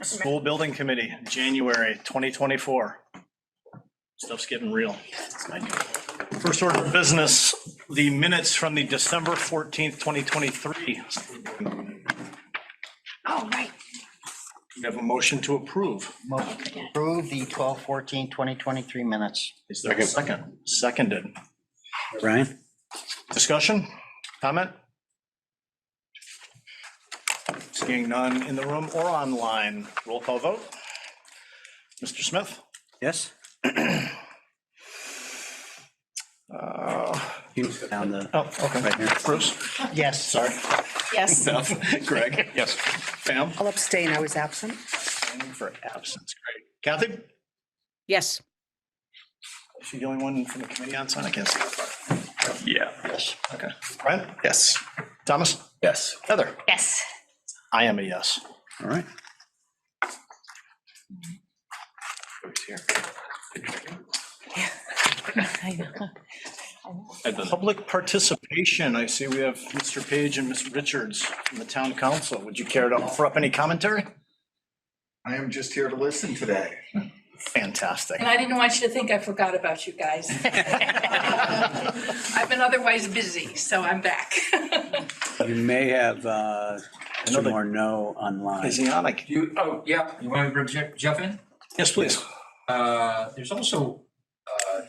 School Building Committee, January 2024. Stuff's getting real. First order of business, the minutes from the December 14th, 2023. Oh, right. We have a motion to approve. Motion to approve the 12/14/2023 minutes. Is there a second? Seconded. Brian? Discussion, comment? Seeing none in the room or online, roll call vote. Mr. Smith? Yes. Down the, Oh, okay. right here. Bruce? Yes. Sorry. Yes, Beth? Greg? Yes. Pam? I'll abstain. I was absent. For absence, great. Kathy? Yes. Is she the only one from the committee on sign? I can't see that part. Yeah. Yes. Okay. Brian? Yes. Thomas? yes. Heather? Yes. I am a yes. All right. Public participation. I see we have Mr. Page and Ms. Richards from the town council. Would you care to offer up any commentary? I am just here to listen today. Fantastic. And I didn't want you to think I forgot about you guys. I've been otherwise busy, so I'm back. You may have know some that- more no online. Is he on? You, oh, yeah, you want to bring Jeff in? Yes, please. There's also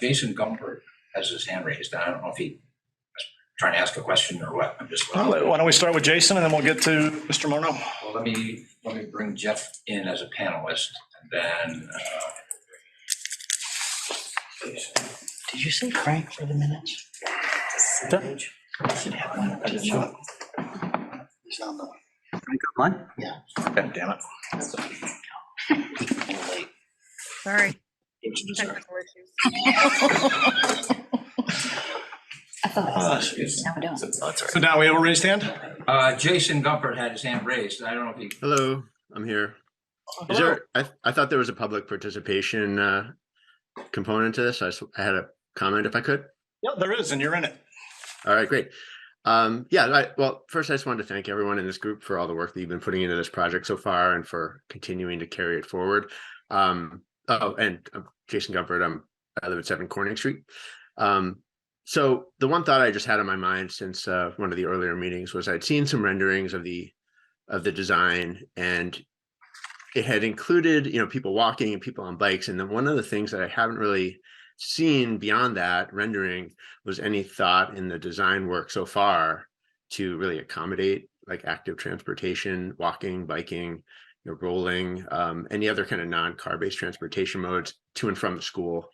Jason Gumpert has his hand raised. I don't know if he was trying to ask a question or what. I'm just. Why don't we start with Jason and then we'll get to Mr. Morneau. Well, let me bring Jeff in as a panelist and then. Did you say Frank for the minutes? I should have one. I didn't know. He's on the, Frank online? yeah. God damn it. He's a little late. Sorry. What's your dessert? I thought Jeez. no, I don't. So now we have a raised hand? Jason Gumpert had his hand raised. I don't know if he. Hello, I'm here. Is there, I thought there was a public participation component to this. I had a comment if I could. Yeah, there is, and you're in it. All right, great. Well, first I just wanted to thank everyone in this group for all the work that you've been putting into this project so far and for continuing to carry it forward. And Jason Gumpert, I live at 7 Corning Street. So the one thought I just had in my mind since one of the earlier meetings was I'd seen some renderings of the design, and it had included, people walking and people on bikes. And then one of the things that I haven't really seen beyond that rendering was any thought in the design work so far to really accommodate like active transportation, walking, biking, rolling, any other kind of non-car based transportation modes to and from the school.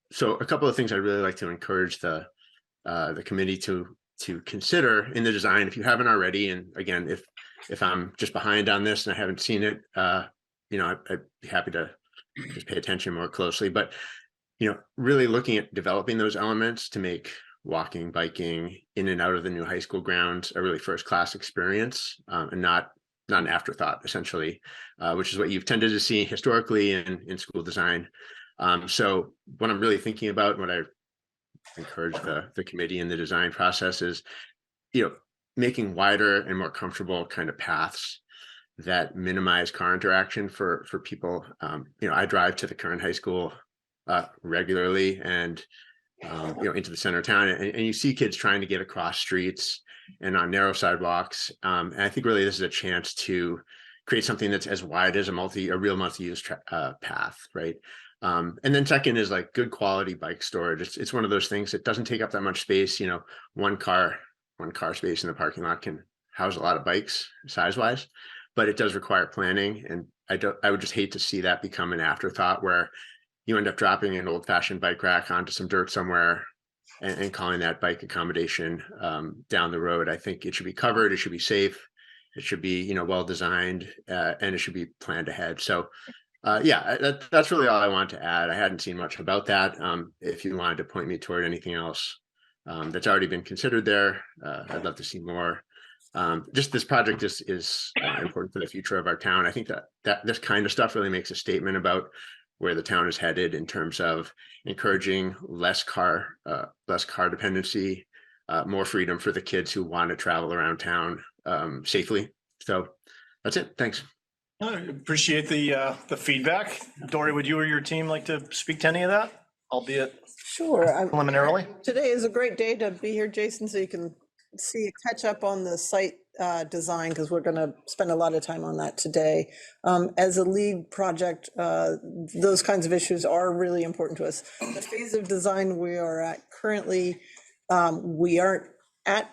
So a couple of things I'd really like to encourage the committee to consider in the design if you haven't already. And again, if I'm just behind on this and I haven't seen it, I'd be happy to just pay attention more closely. But really looking at developing those elements to make walking, biking in and out of the new high school grounds a really first class experience, and not an afterthought, essentially, which is what you've tended to see historically in school design. So what I'm really thinking about, what I encourage the committee in the design process is, making wider and more comfortable kind of paths that minimize car interaction for people. I drive to the current high school regularly and into the center of town, and you see kids trying to get across streets and on narrow sidewalks. And I think really this is a chance to create something that's as wide as a real multi-use path, right? And then second is like good quality bike storage. It's one of those things that doesn't take up that much space. One car space in the parking lot can house a lot of bikes size wise, but it does require planning. And I would just hate to see that become an afterthought where you end up dropping an old fashioned bike rack onto some dirt somewhere and calling that bike accommodation down the road. I think it should be covered. It should be safe. It should be, well designed, and it should be planned ahead. So that's really all I want to add. I hadn't seen much about that. If you wanted to point me toward anything else that's already been considered there, I'd love to see more. Just this project is important for the future of our town. I think that this kind of stuff really makes a statement about where the town is headed in terms of encouraging less car dependency, more freedom for the kids who want to travel around town safely. So that's it. Thanks. I appreciate the feedback. Dory, would you or your team like to speak to any of that, albeit Sure. preliminarily? Today is a great day to be here, Jason, so you can catch up on the site design, because we're going to spend a lot of time on that today. As a lead project, those kinds of issues are really important to us. The phase of design we are at currently, we aren't at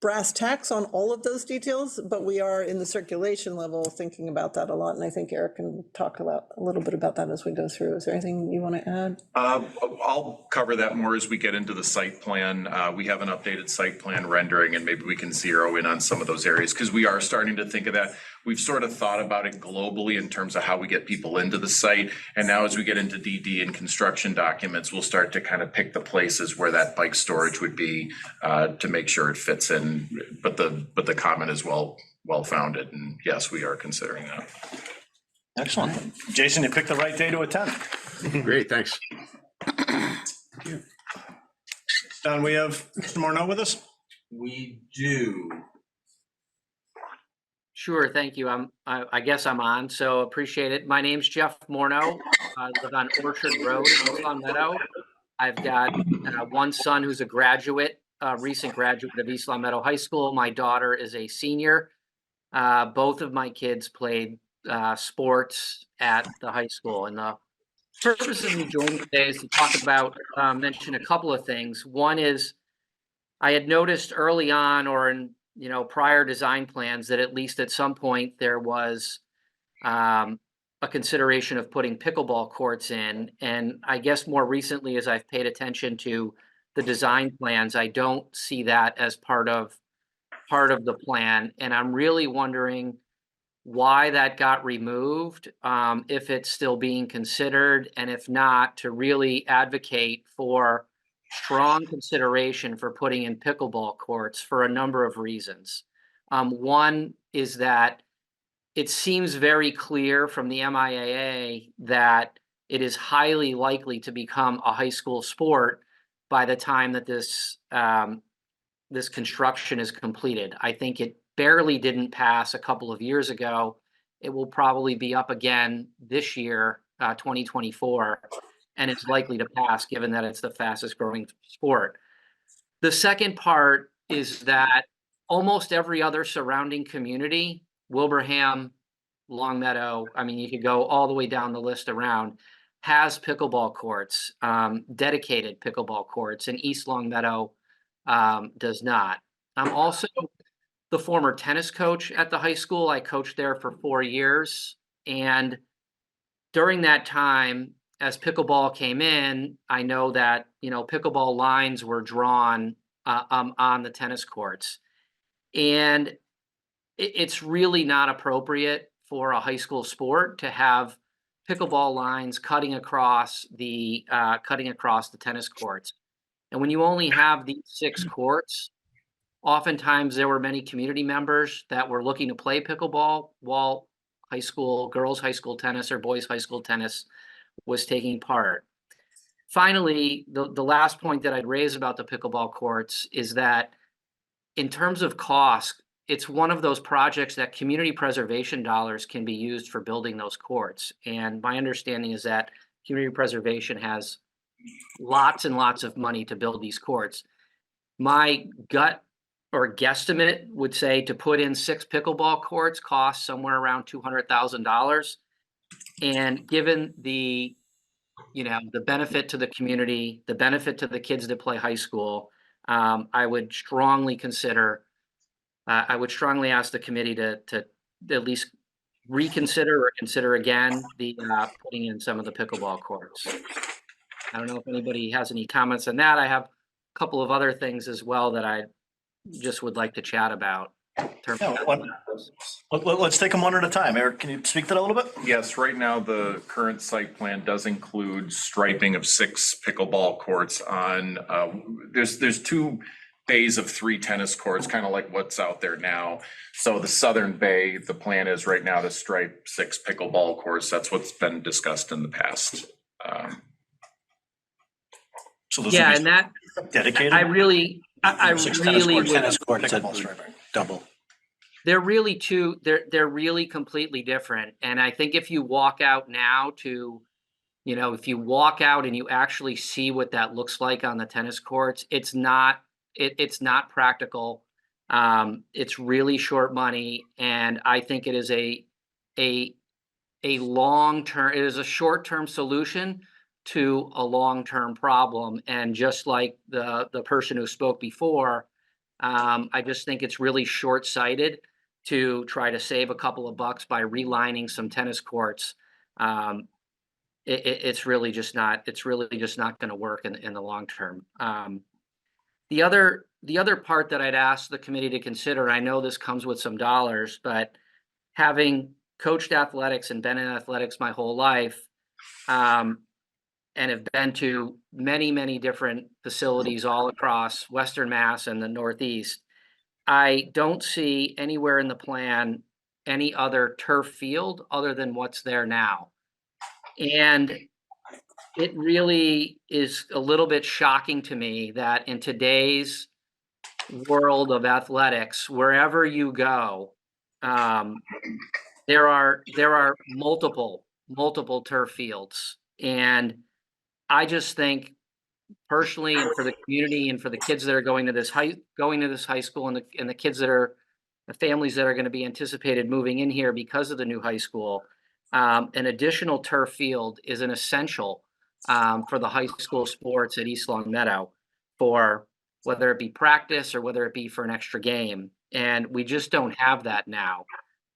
brass tacks on all of those details, but we are in the circulation level thinking about that a lot. And I think Eric can talk a little bit about that as we go through. Is there anything you want to add? I'll cover that more as we get into the site plan. We have an updated site plan rendering, and maybe we can zero in on some of those areas, because we are starting to think of that. We've sort of thought about it globally in terms of how we get people into the site. And now as we get into DD and construction documents, we'll start to kind of pick the places where that bike storage would be to make sure it fits in. But the comment is well-founded, and yes, we are considering that. Excellent. Jason, you picked the right day to attend. Great, thanks. Don, we have Mr. Morneau with us? We do. Sure, thank you. I guess I'm on, so appreciate it. My name's Jeff Morneau. I live on Orchard Road in East Long Meadow. I've got one son who's a graduate, recent graduate of East Long Meadow High School. My daughter is a senior. Both of my kids played sports at the high school. And the purpose of me joining today is to talk about, mention a couple of things. One is I had noticed early on, or in prior design plans, that at least at some point there was a consideration of putting pickleball courts in. And I guess more recently, as I've paid attention to the design plans, I don't see that as part of the plan. And I'm really wondering why that got removed, if it's still being considered, and if not, to really advocate for strong consideration for putting in pickleball courts for a number of reasons. One is that it seems very clear from the MIAA that it is highly likely to become a high school sport by the time that this construction is completed. I think it barely didn't pass a couple of years ago. It will probably be up again this year, 2024. And it's likely to pass, given that it's the fastest growing sport. The second part is that almost every other surrounding community, Wilbraham, Longmeadow, I mean, you could go all the way down the list around, has pickleball courts, dedicated pickleball courts, and East Longmeadow does not. I'm also the former tennis coach at the high school. I coached there for 4 years. And during that time, as pickleball came in, I know that, pickleball lines were drawn on the tennis courts. And it's really not appropriate for a high school sport to have pickleball lines cutting across the tennis courts. And when you only have these 6 courts, oftentimes there were many community members that were looking to play pickleball while girls' high school tennis or boys' high school tennis was taking part. Finally, the last point that I'd raise about the pickleball courts is that in terms of cost, it's one of those projects that community preservation dollars can be used for building those courts. And my understanding is that community preservation has lots and lots of money to build these courts. My gut or guesstimate would say to put in 6 pickleball courts costs somewhere around $200,000. And given the benefit to the community, the benefit to the kids that play high school, I would strongly ask the committee to at least reconsider or consider again the putting in some of the pickleball courts. I don't know if anybody has any comments on that. I have a couple of other things as well that I just would like to chat about. Let's take them one at a time. Eric, can you speak to that a little bit? Yes, right now the current site plan does include striping of 6 pickleball courts on, there's 2 bays of 3 tennis courts, kind of like what's out there now. So the southern bay, the plan is right now to stripe 6 pickleball courts. That's what's been discussed in the past. So those Yeah, would and be that dedicated. I really Tennis would. courts that Pickleball would striping. double. they're really they're really completely different. And I think if you walk out now to, if you walk out and you actually see what that looks like on the tennis courts, it's not not practical. It's really short money, and I think it is a long-term, it is a short-term solution to a long-term problem. And just like the person who spoke before, I just think it's really short-sighted to try to save a couple of bucks by relining some tennis courts. It's really just not going to work in the long term. The other part that I'd ask the committee to consider, I know this comes with some dollars, but having coached athletics and been in athletics my whole life, and have been to many, many different facilities all across Western Mass and the Northeast, I don't see anywhere in the plan any other turf field other than what's there now. And it really is a little bit shocking to me that in today's world of athletics, wherever you go, there are multiple turf fields. And I just think personally, and for the community and for the kids that are going to this high school, and the kids that are the families that are going to be anticipated moving in here because of the new high school, an additional turf field is an essential for the high school sports at East Long Meadow, for whether it be practice or whether it be for an extra game. And we just don't have that now.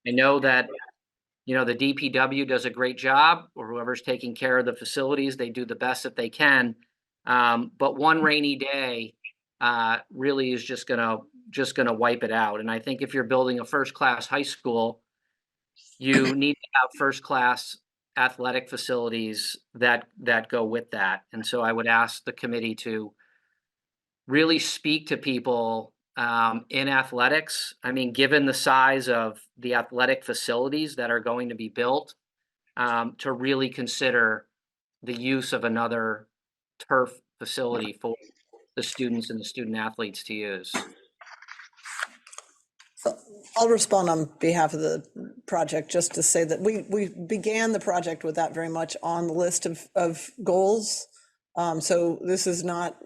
I know that, the DPW does a great job, or whoever's taking care of the facilities, they do the best that they can. But one rainy day really is just gonna wipe it out. And I think if you're building a first-class high school, you need to have first-class athletic facilities that go with that. And so I would ask the committee to really speak to people in athletics. I mean, given the size of the athletic facilities that are going to be built, to really consider the use of another turf facility for the students and the student athletes to use. I'll respond on behalf of the project just to say that we began the project with that very much on the list of goals. So this has not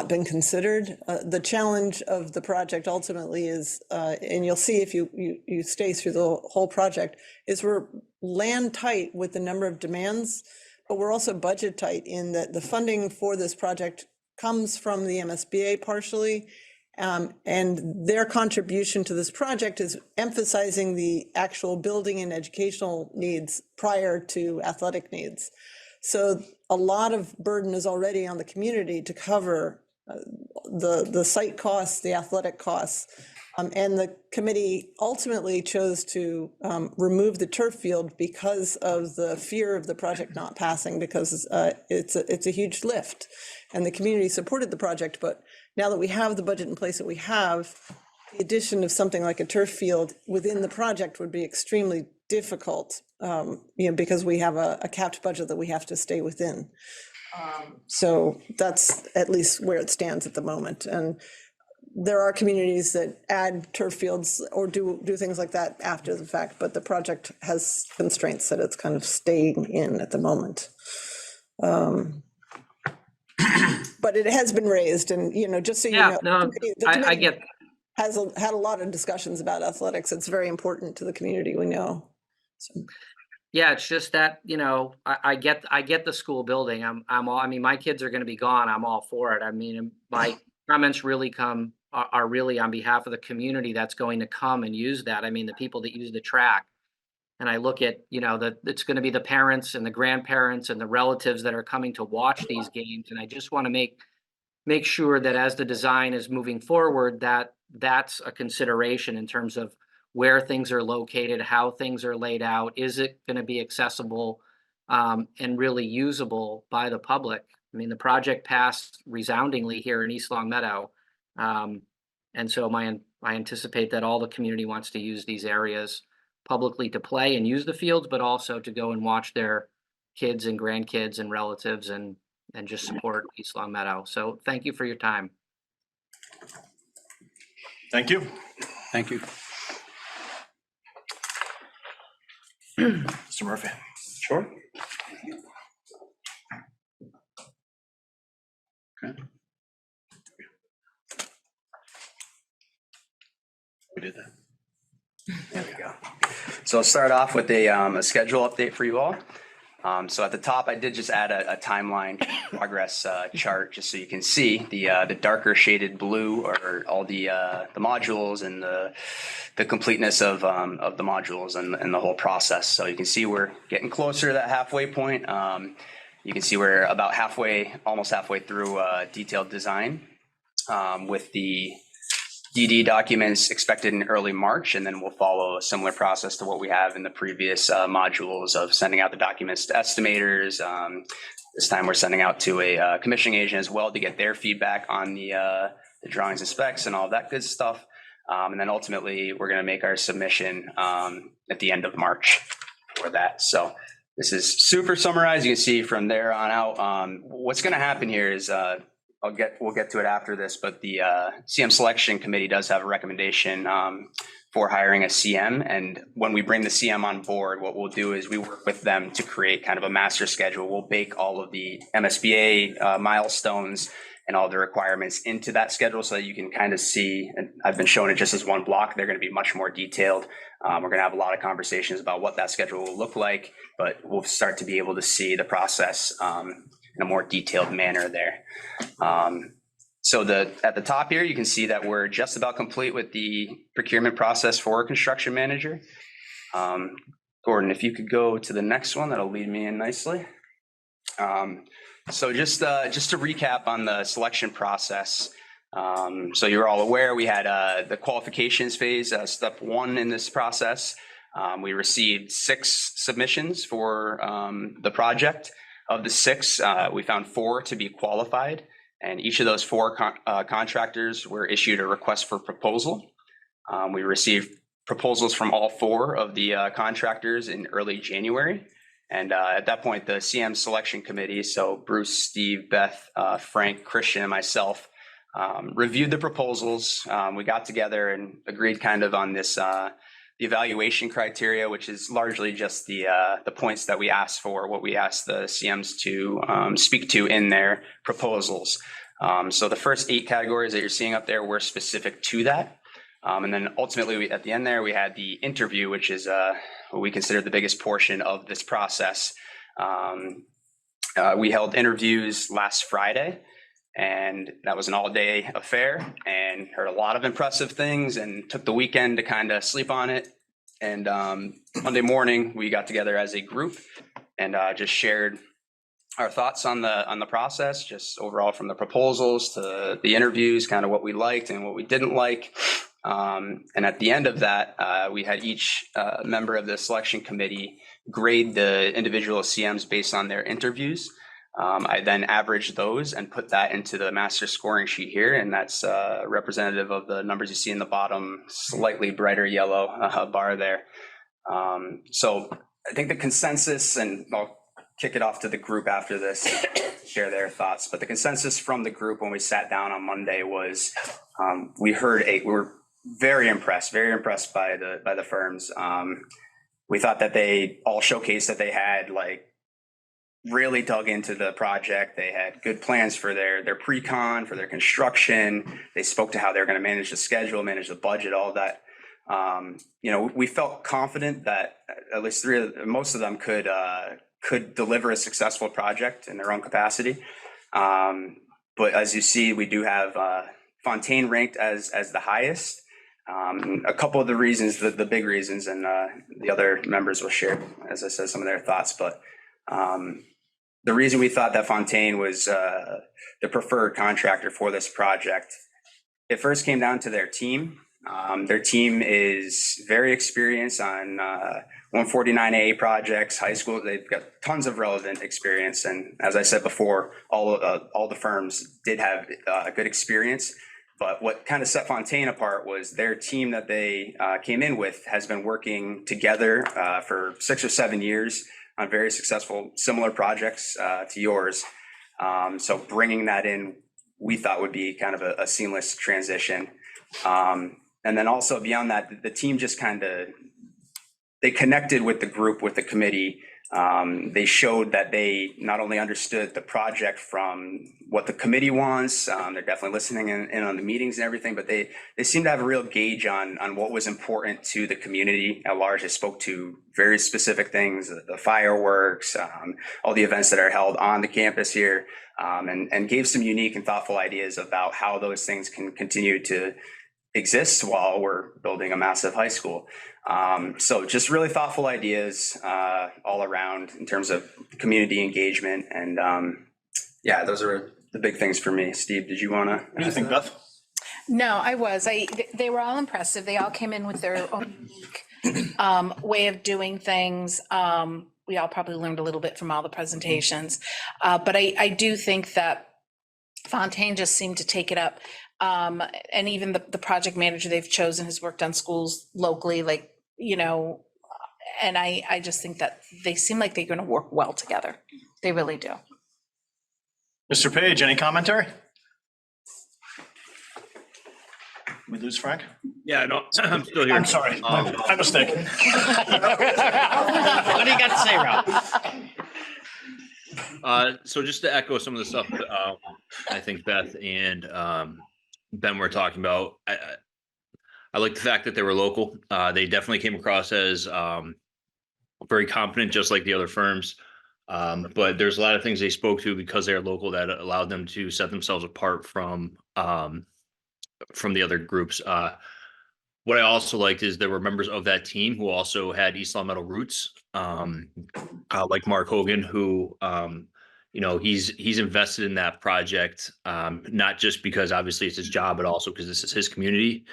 been considered. The challenge of the project ultimately is, and you'll see if you stay through the whole project, is we're land tight with the number of demands, but we're also budget tight in that the funding for this project comes from the MSBA partially. And their contribution to this project is emphasizing the actual building and educational needs prior to athletic needs. So a lot of burden is already on the community to cover the site costs, the athletic costs. And the committee ultimately chose to remove the turf field because of the fear of the project not passing, because it's a huge lift. And the community supported the project, but now that we have the budget in place that we have, the addition of something like a turf field within the project would be extremely difficult, because we have a capped budget that we have to stay within. So that's at least where it stands at the moment. And there are communities that add turf fields or do things like that after the fact, but the project has constraints that it's kind of staying in at the moment. But it has been raised, and just so you know, the committee I get has had a lot of discussions about athletics. It's very important to the community, we know. So. Yeah, it's just that, I get the school building. I'm all, I mean, my kids are going to be gone. I'm all for it. I mean, my comments really are really on behalf of the community that's going to come and use that. I mean, the people that use the track. And I look at, that it's going to be the parents and the grandparents and the relatives that are coming to watch these games. And I just want to make sure that as the design is moving forward, that's a consideration in terms of where things are located, how things are laid out. Is it going to be accessible and really usable by the public? I mean, the project passed resoundingly here in East Long Meadow. And so I anticipate that all the community wants to use these areas publicly to play and use the fields, but also to go and watch their kids and grandkids and relatives and just support East Long Meadow. So thank you for your time. Thank you. Thank you. Mr. Murphy. Sure. We did that. There we go. So I'll start off with a schedule update for you all. So at the top, I did just add a timeline progress chart, just so you can see the darker shaded blue are all the modules and the completeness of the modules and the whole process. So you can see we're getting closer to that halfway point. You can see we're about almost halfway through detailed design with the DD documents expected in early March, and then we'll follow a similar process to what we have in the previous modules of sending out the documents to estimators. This time we're sending out to a commissioning agent as well to get their feedback on the drawings and specs and all that good stuff. And then ultimately we're going to make our submission at the end of March for that. So this is super summarized. You can see from there on out. What's going to happen here is we'll get to it after this, but the CM selection committee does have a recommendation for hiring a CM. And when we bring the CM on board, what we'll do is we work with them to create kind of a master schedule. We'll bake all of the MSBA milestones and all the requirements into that schedule so that you can kind of see, and I've been showing it just as one block. They're going to be much more detailed. We're going to have a lot of conversations about what that schedule will look like, but we'll start to be able to see the process in a more detailed manner there. So at the top here, you can see that we're just about complete with the procurement process for a construction manager. Gordon, if you could go to the next one, that'll lead me in nicely. So just to recap on the selection process. So you're all aware, we had the qualifications phase, step 1 in this process. We received 6 submissions for the project. Of the 6, we found 4 to be qualified, and each of those 4 contractors were issued a request for proposal. We received proposals from all 4 of the contractors in early January, and at that point, the CM selection committee, so Bruce, Steve, Beth, Frank, Christian, and myself, reviewed the proposals. We got together and agreed kind of on this the evaluation criteria, which is largely just the points that we asked for, what we asked the CMs to speak to in their proposals. So the first 8 categories that you're seeing up there were specific to that. And then ultimately at the end there, we had the interview, which is what we consider the biggest portion of this process. We held interviews last Friday, and that was an all-day affair, and heard a lot of impressive things and took the weekend to kind of sleep on it. And Monday morning, we got together as a group and just shared our thoughts on the process, just overall from the proposals to the interviews, kind of what we liked and what we didn't like. And at the end of that, we had each member of the selection committee grade the individual CMs based on their interviews. I then averaged those and put that into the master scoring sheet here, and that's representative of the numbers you see in the bottom, slightly brighter yellow bar there. So I think the consensus, and I'll kick it off to the group after this, share their thoughts, but the consensus from the group when we sat down on Monday was we were very impressed by the firms. We thought that they all showcased that they had really dug into the project. They had good plans for their pre-con, for their construction. They spoke to how they're going to manage the schedule, manage the budget, all that. We felt confident that at least most of them could deliver a successful project in their own capacity. But as you see, we do have Fontaine ranked as the highest. A couple of the reasons, the big reasons, and the other members will share, as I said, some of their thoughts. But the reason we thought that Fontaine was the preferred contractor for this project, it first came down to their team. Their team is very experienced on 149A projects, high school. They've got tons of relevant experience. And as I said before, all the firms did have good experience. But what kind of set Fontaine apart was their team that they came in with has been working together for 6 or 7 years on very successful similar projects to yours. So bringing that in, we thought would be kind of a seamless transition. And then also beyond that, the team just kind of they connected with the group, with the committee. They showed that they not only understood the project from what the committee wants, they're definitely listening in on the meetings and everything, but they seem to have a real gauge on what was important to the community at large. They spoke to very specific things, the fireworks, all the events that are held on the campus here, and gave some unique and thoughtful ideas about how those things can continue to exist while we're building a massive high school. So just really thoughtful ideas all around in terms of community engagement. And yeah, those are the big things for me. Steve, did you want to? What do you think, Beth? No, I was. They were all impressive. They all came in with their own unique way of doing things. We all probably learned a little bit from all the presentations. But I do think that Fontaine just seemed to take it up. And even the project manager they've chosen has worked on schools locally, like, you know, and I just think that they seem like they're going to work well together. They really do. Mr. Page, any commentary? We lose Frank? Yeah, no, I'm still here. I'm sorry, my mistake. What do you got to say, Rob? So just to echo some of the stuff I think Beth and Ben were talking about, I like the fact that they were local. They definitely came across as very competent, just like the other firms. But there's a lot of things they spoke to because they're local that allowed them to set themselves apart from the other groups. What I also liked is there were members of that team who also had East Long Meadow roots, like Mark Hogan, who you know, he's invested in that project, not just because obviously it's his job, but also because this is his community.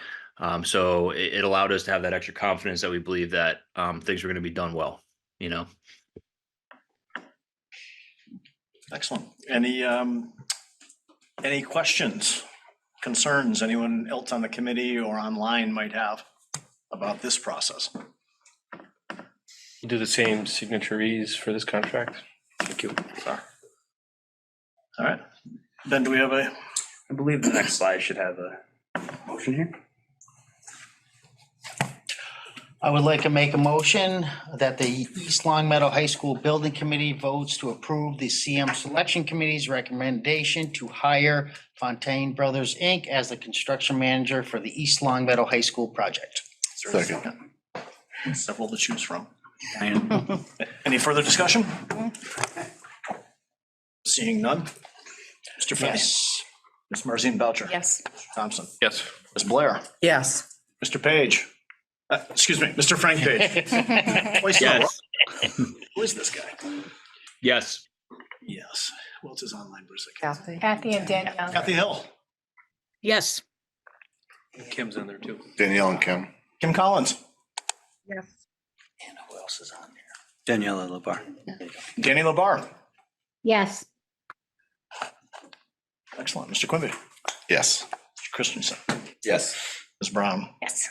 So it allowed us to have that extra confidence that we believe that things were going to be done well, you know. Excellent. Any questions, concerns anyone else on the committee or online might have about this process? Do the same signatories for this contract? Thank you. Sorry. All right. Ben, do we have a? I believe the next slide should have a motion here. I would like to make a motion that the East Long Meadow High School Building Committee votes to approve the CM Selection Committee's recommendation to hire Fontaine Brothers, Inc. as the construction manager for the East Long Meadow High School project. Second. Several to choose from. Any further discussion? Seeing none. Mr. Finney? Yes. Ms. Marzine Boucher? Yes. Mr. Thompson? Yes. Ms. Blair? Yes. Mr. Page? Excuse me, Mr. Frank Page? Twice in a row. Yes. Who is this guy? Yes. Yes. Who else is online, Bruce? Kathy and Danielle. Kathy Hill? Yes. Kim's in there too. Danielle and Kim. Kim Collins? Yes. And who else is on there? Daniela Labar. Danny Labar? Yes. Excellent. Mr. Quimby? Yes. Mr. Christensen? Yes. Ms. Brown? Yes.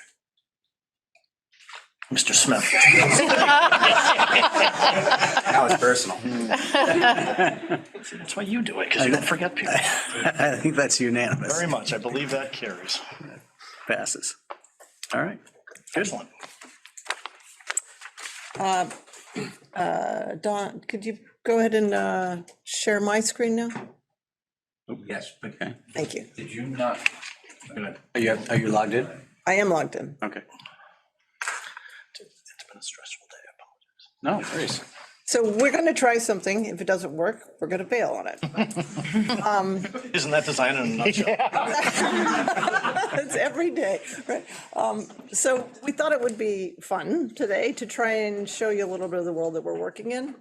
Mr. Smith? Now it's personal. That's why you do it, because you don't forget people. I think that's unanimous. Very much. I believe that carries. Passes. All right. Excellent. Dawn, could you go ahead and share my screen now? Yes. Okay. Thank you. Did you not? Are you logged in? I am logged in. Okay. It's been a stressful day. I apologize. No, worries. So we're going to try something. If it doesn't work, we're going to bail on it. Isn't that design in a nutshell? It's every day, right? So we thought it would be fun today to try and show you a little bit of the world that we're working in.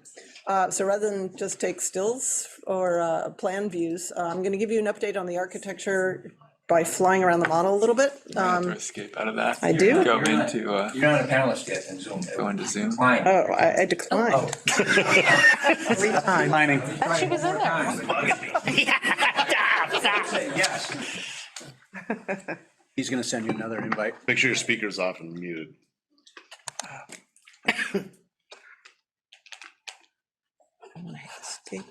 So rather than just take stills or plan views, I'm going to give you an update on the architecture by flying around the model a little bit. Escape out of that. I do. Go into, You're not a panelist yet in Zoom. go into Zoom. Fine. Oh, I declined. Every time. Mining. She was in there. Yes. He's going to send you another invite. Make sure your speaker's off and muted. Escape.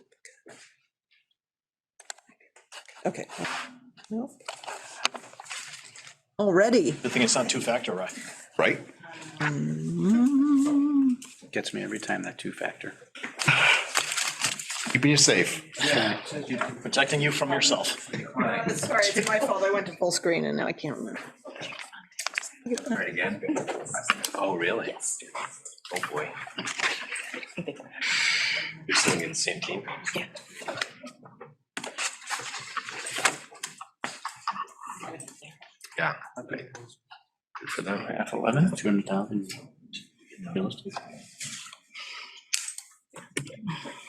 Okay. Nope. Already. Good thing it's not two-factor, right? Right? Gets me every time, that 2-factor. Keeping you safe. Protecting you from yourself. Sorry, it's my fault. I went to full screen and now I can't remember. Right again? Oh, really? Yes. Oh, boy. You're sitting in the same team? Yeah. Yeah. Okay. Good for them. Half 11? 200,000.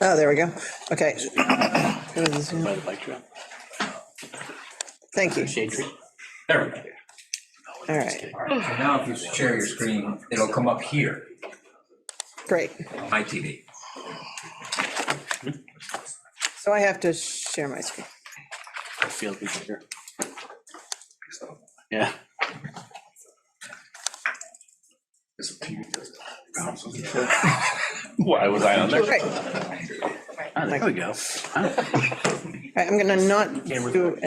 Oh, there we go. Okay. By the bike trail. Thank you. Shade tree. There we go. All right, All right, so now if you share your screen, it'll come up here, great. on my TV. So I have to share my screen. I feel bigger. Yeah. Why was I on there? Right. Oh, there we go. Right, I'm gonna not do,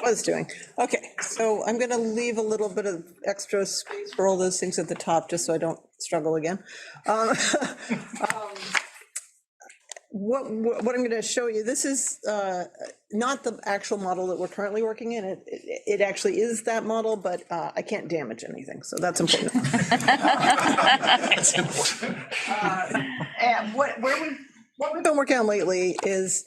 was doing. Okay, so I'm gonna leave a little bit of extra space for all those things at the top, just so I don't struggle again. What I'm gonna show you, this is not the actual model that we're currently working in. It actually is that model, but I can't damage anything, so that's important. That's important. And what we've been working on lately is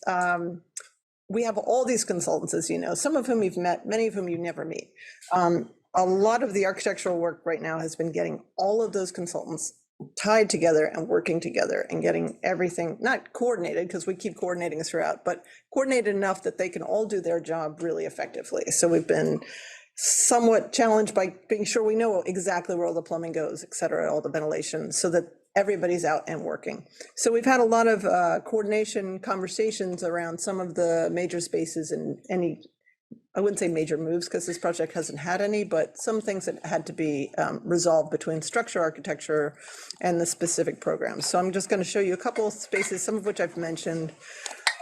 we have all these consultants, as you know, some of whom you've met, many of whom you never meet. A lot of the architectural work right now has been getting all of those consultants tied together and working together and getting everything, not coordinated, because we keep coordinating throughout, but coordinated enough that they can all do their job really effectively. So we've been somewhat challenged by being sure we know exactly where all the plumbing goes, et cetera, all the ventilation, so that everybody's out and working. So we've had a lot of coordination conversations around some of the major spaces and any, I wouldn't say major moves because this project hasn't had any, but some things that had to be resolved between structure, architecture, and the specific programs. So I'm just going to show you a couple of spaces, some of which I've mentioned.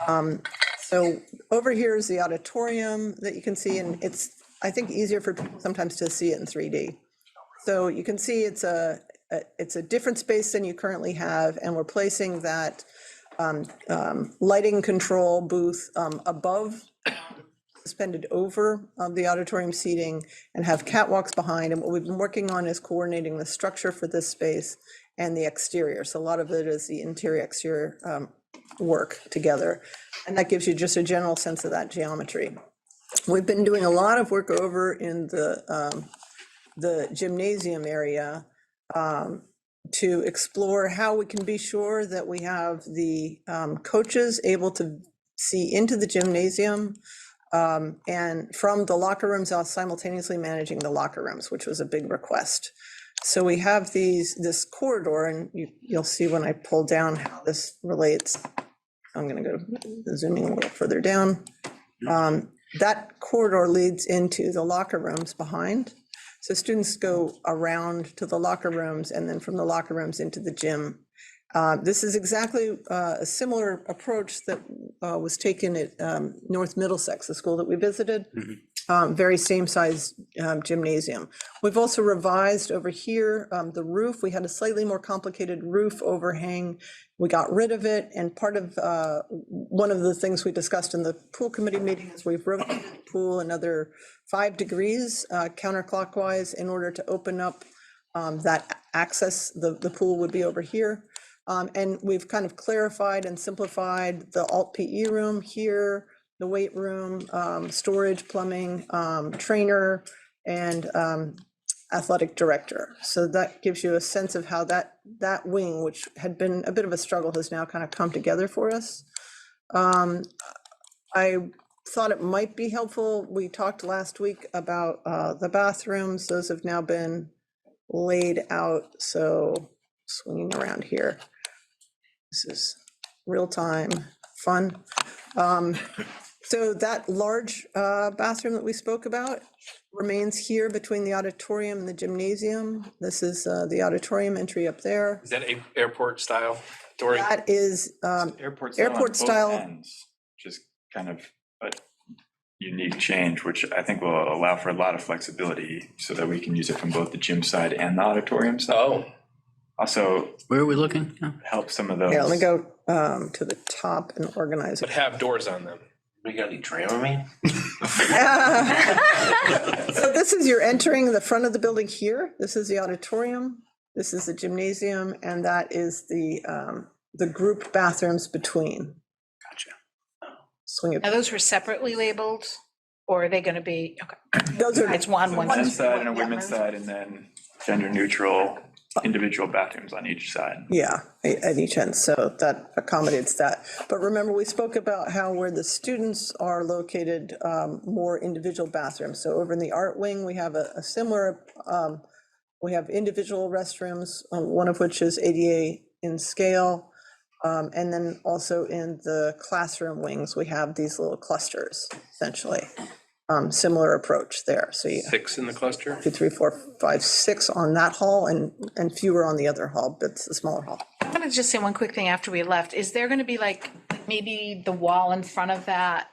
So over here is the auditorium that you can see, and it's, I think, easier for people sometimes to see it in 3D. So you can see it's a different space than you currently have, and we're placing that lighting control booth above, suspended over the auditorium seating, and have catwalks behind. And what we've been working on is coordinating the structure for this space and the exterior. So a lot of it is the interior exterior work together. And that gives you just a general sense of that geometry. We've been doing a lot of work over in the gymnasium area to explore how we can be sure that we have the coaches able to see into the gymnasium, and from the locker rooms out simultaneously managing the locker rooms, which was a big request. So we have this corridor, and you'll see when I pull down how this relates. I'm going to go zooming a little further down. That corridor leads into the locker rooms behind. So students go around to the locker rooms and then from the locker rooms into the gym. This is exactly a similar approach that was taken at North Middlesex, the school that we visited. Very same size gymnasium. We've also revised over here the roof. We had a slightly more complicated roof overhang. We got rid of it, and part of one of the things we discussed in the pool committee meeting is we've rotated the pool another 5 degrees counterclockwise in order to open up that access. The pool would be over here. And we've kind of clarified and simplified the alt PE room here, the weight room, storage, plumbing, trainer, and athletic director. So that gives you a sense of how that wing, which had been a bit of a struggle, has now kind of come together for us. I thought it might be helpful. We talked last week about the bathrooms. Those have now been laid out. So swinging around here. This is real time fun. So that large bathroom that we spoke about remains here between the auditorium and the gymnasium. This is the auditorium entry up there. Is that airport style, Dory? That is Airport airport style. style. Just kind of, but unique change, which I think will allow for a lot of flexibility so that we can use it from both the gym side and the auditorium side. Oh, Also Where are we looking? Yeah. help some of those. Yeah, let me go to the top and organize but it. have doors on them. We got any Dramamine? So this is, you're entering the front of the building here. This is the auditorium. This is the gymnasium, and that is the group bathrooms between. Gotcha. Swing it. Now, those were separately labeled, or are they going to be, okay, Those are, it's one. Men's side and a Yeah. women's side, and then gender neutral individual bathrooms on each side. yeah, at each end, so that accommodates that. But remember, we spoke about how where the students are located, more individual bathrooms. So over in the art wing, we have a similar, we have individual restrooms, one of which is ADA in scale. And then also in the classroom wings, we have these little clusters, essentially. Similar approach there. So you 6 in the cluster? 2, 3, 4, 5, 6 on that hall and fewer on the other hall, but it's a smaller hall. I'm going to just say one quick thing after we left. Is there going to be like, maybe the wall in front of that,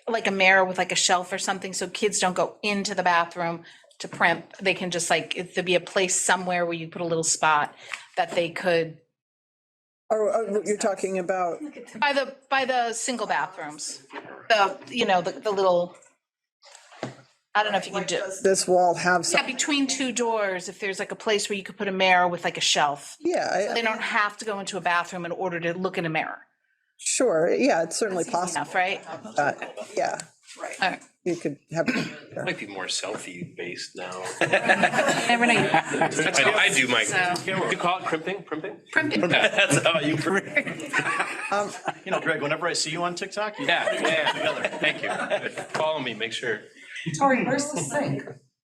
like a mirror with like a shelf or something, so kids don't go into the bathroom to primp? They can just like, if there'd be a place somewhere where you put a little spot that they could, Or you're talking about, by the single bathrooms, the little, I don't know if you could do. this wall have Yeah, some, between two doors, if there's like a place where you could put a mirror with like a shelf. yeah, They don't have to go into a bathroom in order to look in a mirror. sure, yeah, it's certainly That's easy possible. enough, right? Yeah, All right. you could have, Might be more selfie based now. Never know. I do, Mike. So- You call it crimping? Primping? Primping. That's how you. You know, Greg, whenever I see you on TikTok, you Yeah, together. thank you. Follow me, make sure. Tori, where's the sink?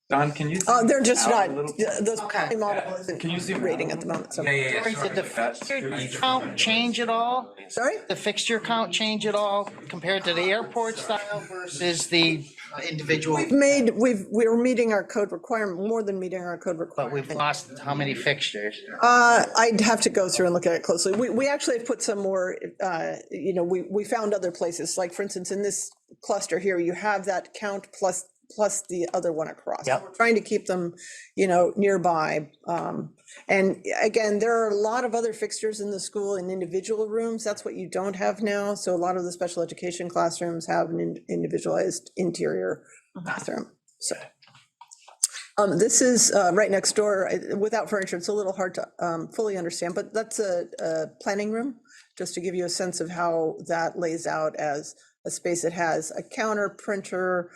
Don, can you? they're just out not, a little- those model isn't Can you zoom rating at the moment, so. Did the fixture count change at all? Sorry? The fixture count change at all compared to the airport style versus the individual? We're meeting our code requirement, more than meeting our code But requirement. we've lost how many fixtures? I'd have to go through and look at it closely. We actually have put some more, we found other places, like for instance, in this cluster here, you have that count plus the other one across. Yep. We're trying to keep them, nearby. And again, there are a lot of other fixtures in the school in individual rooms. That's what you don't have now. So a lot of the special education classrooms have an individualized interior bathroom, so. This is right next door, without furniture, it's a little hard to fully understand, but that's a planning room, just to give you a sense of how that lays out as a space. It has a counter, printer,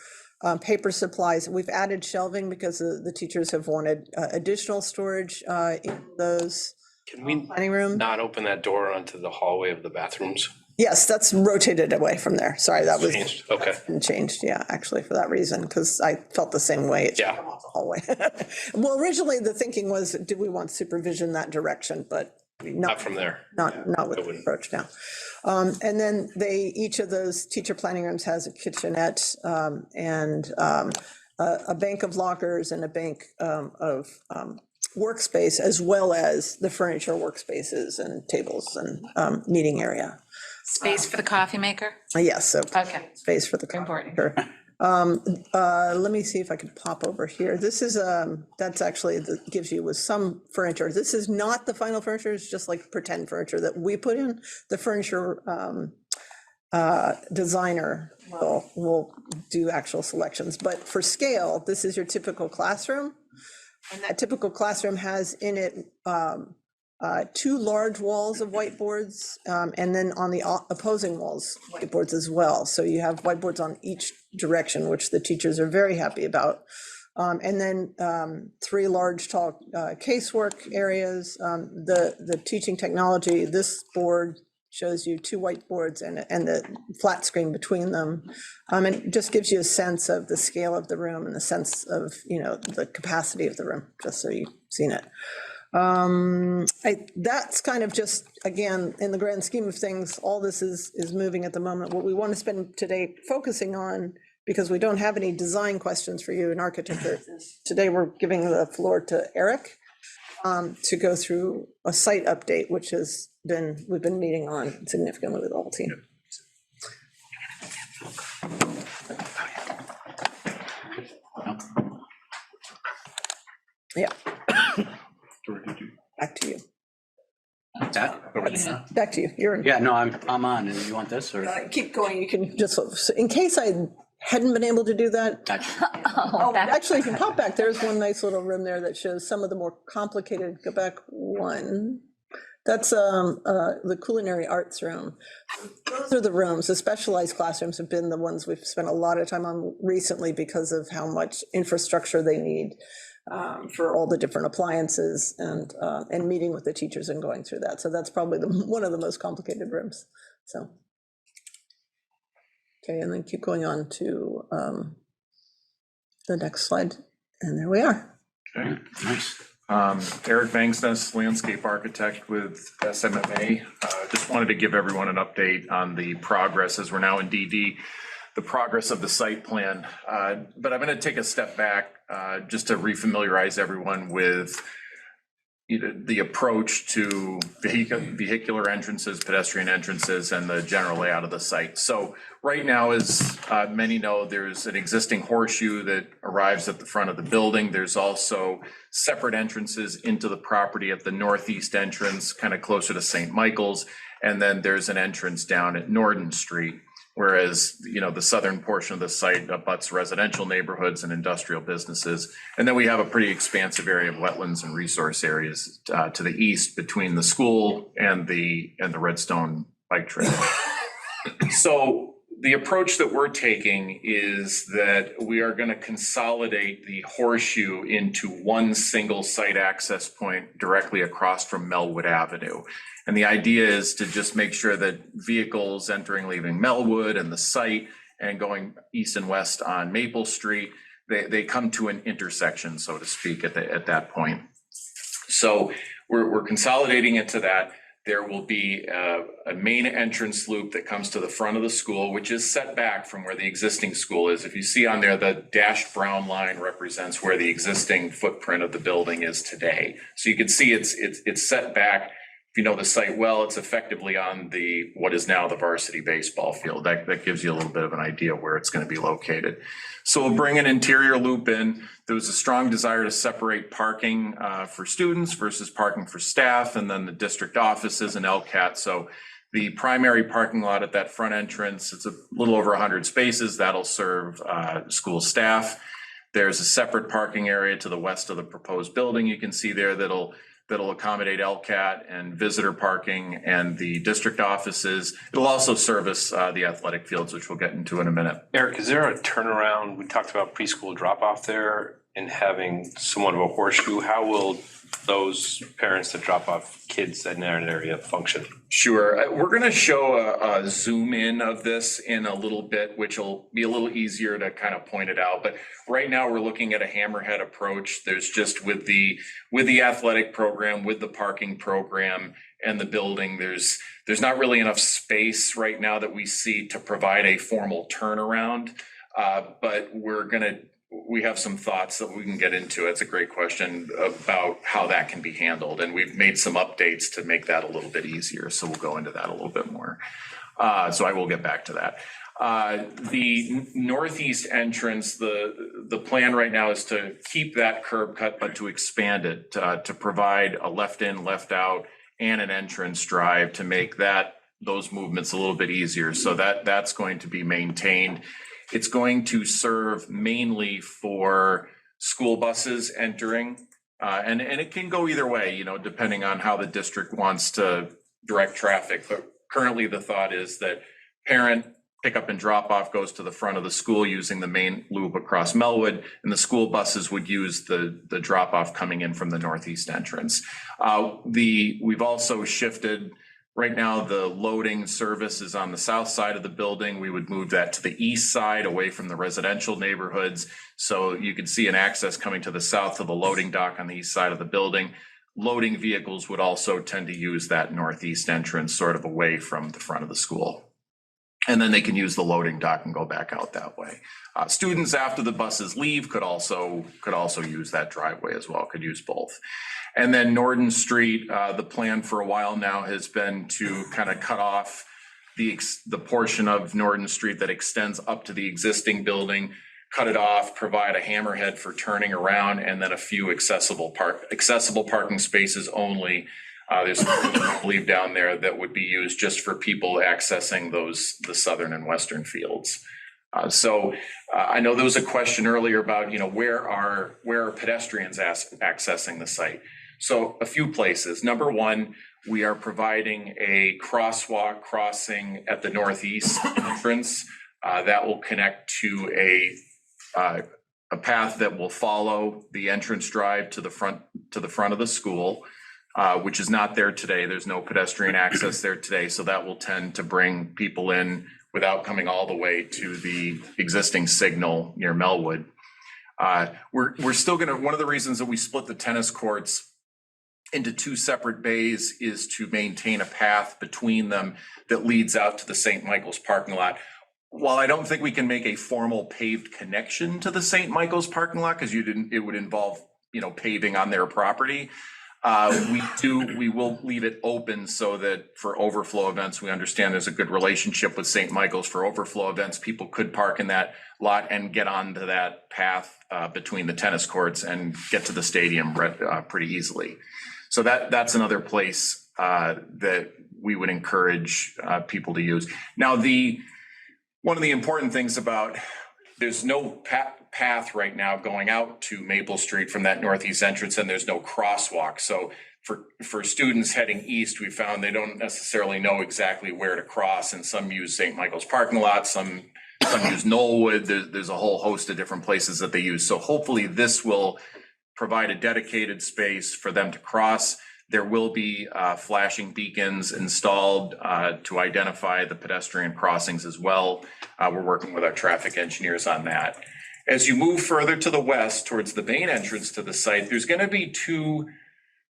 paper supplies. We've added shelving because the teachers have wanted additional storage in those Can we planning rooms. not open that door onto the hallway of the bathrooms? Yes, that's rotated away from there. Sorry, that was Changed, okay. changed, yeah, actually, for that reason, because I felt the same way. It should Yeah. come off the hallway. Well, originally, the thinking was, do we want supervision that direction, but Not from there. not with I the wouldn't. approach now. And then each of those teacher planning rooms has a kitchenette and a bank of lockers and a bank of workspace, as well as the furniture workspaces and tables and meeting area. Space for the coffee maker? Yes, so Okay. space for the. Important. Sure. Let me see if I can pop over here. This is, that's actually, that gives you with some furniture. This is not the final furniture, it's just like pretend furniture that we put in. The furniture designer will do actual selections, but for scale, this is your typical classroom. And that typical classroom has in it 2 large walls of whiteboards, and then on the opposing walls, whiteboards as well. So you have whiteboards on each direction, which the teachers are very happy about. And then 3 large, tall casework areas. The teaching technology, this board shows you 2 whiteboards and the flat screen between them. And it just gives you a sense of the scale of the room and the sense of, the capacity of the room, just so you've seen it. That's kind of just, again, in the grand scheme of things, all this is moving at the moment. What we want to spend today focusing on, because we don't have any design questions for you in architecture, today we're giving the floor to Eric to go through a site update, which we've been meeting on significantly with the whole team. Yeah. Back to you. Back to you. You're in. Yeah, no, I'm on. And you want this or? Keep going. You can just, in case I hadn't been able to do that. Oh, actually, you can pop back. There's one nice little room there that shows some of the more complicated, go back one. That's the culinary arts room. Those are the rooms. The specialized classrooms have been the ones we've spent a lot of time on recently because of how much infrastructure they need for all the different appliances and meeting with the teachers and going through that. So that's probably one of the most complicated rooms. So. Okay, and then keep going on to the next slide. And there we are. Okay, nice. Eric Bangsness, landscape architect with SMMA. Just wanted to give everyone an update on the progress as we're now in DD, the progress of the site plan. But I'm going to take a step back just to refamiliarize everyone with the approach to vehicular entrances, pedestrian entrances, and the general layout of the site. So right now, as many know, there's an existing horseshoe that arrives at the front of the building. There's also separate entrances into the property at the northeast entrance, kind of closer to St. Michael's. And then there's an entrance down at Norden Street, whereas, the southern portion of the site abuts residential neighborhoods and industrial businesses. And then we have a pretty expansive area of wetlands and resource areas to the east between the school and the Redstone bike trail. So the approach that we're taking is that we are going to consolidate the horseshoe into one single site access point directly across from Melwood Avenue. And the idea is to just make sure that vehicles entering, leaving Melwood and the site and going east and west on Maple Street, they come to an intersection, so to speak, at that point. So we're consolidating into that. There will be a main entrance loop that comes to the front of the school, which is set back from where the existing school is. If you see on there, the dashed brown line represents where the existing footprint of the building is today. So you can see it's set back. If you know the site well, it's effectively on what is now the varsity baseball field. That gives you a little bit of an idea where it's going to be located. So we'll bring an interior loop in. There was a strong desire to separate parking for students versus parking for staff, and then the district offices and LCAT. So the primary parking lot at that front entrance, it's a little over 100 spaces. That'll serve school staff. There's a separate parking area to the west of the proposed building. You can see there that'll accommodate LCAT and visitor parking and the district offices. It'll also service the athletic fields, which we'll get into in a minute. Eric, is there a turnaround? We talked about preschool drop off there and having somewhat of a horseshoe. How will those parents that drop off kids in that area function? Sure. We're going to show a zoom in of this in a little bit, which will be a little easier to kind of point it out. But right now we're looking at a hammerhead approach. There's just with the athletic program, with the parking program and the building, there's not really enough space right now that we see to provide a formal turnaround. But we have some thoughts that we can get into. It's a great question about how that can be handled. And we've made some updates to make that a little bit easier. So we'll go into that a little bit more. So I will get back to that. The northeast entrance, the plan right now is to keep that curb cut, but to expand it, to provide a left in, left out, and an entrance drive to make those movements a little bit easier. So that's going to be maintained. It's going to serve mainly for school buses entering, and it can go either way, depending on how the district wants to direct traffic. But currently the thought is that parent pickup and drop off goes to the front of the school using the main loop across Melwood, and the school buses would use the drop off coming in from the northeast entrance. We've also shifted. Right now, the loading service is on the south side of the building. We would move that to the east side, away from the residential neighborhoods. So you can see an access coming to the south of the loading dock on the east side of the building. Loading vehicles would also tend to use that northeast entrance sort of away from the front of the school. And then they can use the loading dock and go back out that way. Students, after the buses leave, could also use that driveway as well, could use both. And then Norden Street, the plan for a while now has been to kind of cut off the portion of Norden Street that extends up to the existing building, cut it off, provide a hammerhead for turning around, and then a few accessible parking spaces only. There's I believe down there that would be used just for people accessing the southern and western fields. So I know there was a question earlier about, where are pedestrians accessing the site? So a few places. Number one, we are providing a crosswalk crossing at the northeast entrance that will connect to a path that will follow the entrance drive to the front of the school, which is not there today. There's no pedestrian access there today, so that will tend to bring people in without coming all the way to the existing signal near Melwood. We're still one of the reasons that we split the tennis courts into two separate bays is to maintain a path between them that leads out to the St. Michael's parking lot. While I don't think we can make a formal paved connection to the St. Michael's parking lot, because it would involve, paving on their property, we will leave it open so that for overflow events, we understand there's a good relationship with St. Michael's. For overflow events, people could park in that lot and get onto that path between the tennis courts and get to the stadium pretty easily. So that's another place that we would encourage people to use. Now, one of the important things about there's no path right now going out to Maple Street from that northeast entrance, and there's no crosswalk. So for students heading east, we found they don't necessarily know exactly where to cross, and some use St. Michael's parking lot, some use Knollwood. There's a whole host of different places that they use. So hopefully this will provide a dedicated space for them to cross. There will be flashing beacons installed to identify the pedestrian crossings as well. We're working with our traffic engineers on that. As you move further to the west towards the main entrance to the site, there's going to be two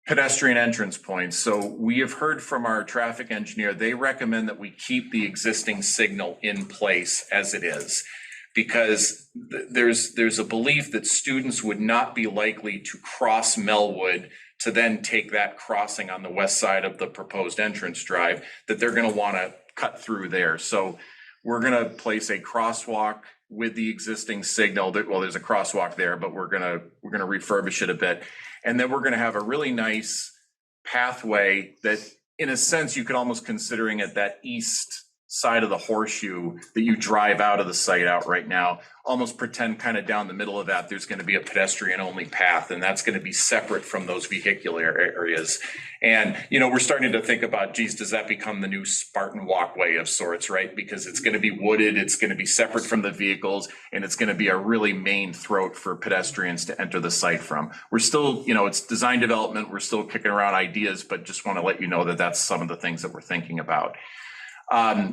pedestrian entrance points. So we have heard from our traffic engineer, they recommend that we keep the existing signal in place as it is, because there's a belief that students would not be likely to cross Melwood to then take that crossing on the west side of the proposed entrance drive, that they're going to want to cut through there. So we're going to place a crosswalk with the existing signal. Well, there's a crosswalk there, but we're going to refurbish it a bit. And then we're going to have a really nice pathway that, in a sense, you could almost considering it that east side of the horseshoe that you drive out of the site out right now, almost pretend kind of down the middle of that, there's going to be a pedestrian only path, and that's going to be separate from those vehicular areas. And, we're starting to think about, geez, does that become the new Spartan walkway of sorts, right? Because it's going to be wooded, it's going to be separate from the vehicles, and it's going to be a really main throat for pedestrians to enter the site from. We're still, it's design development, we're still kicking around ideas, but just want to let you know that that's some of the things that we're thinking about.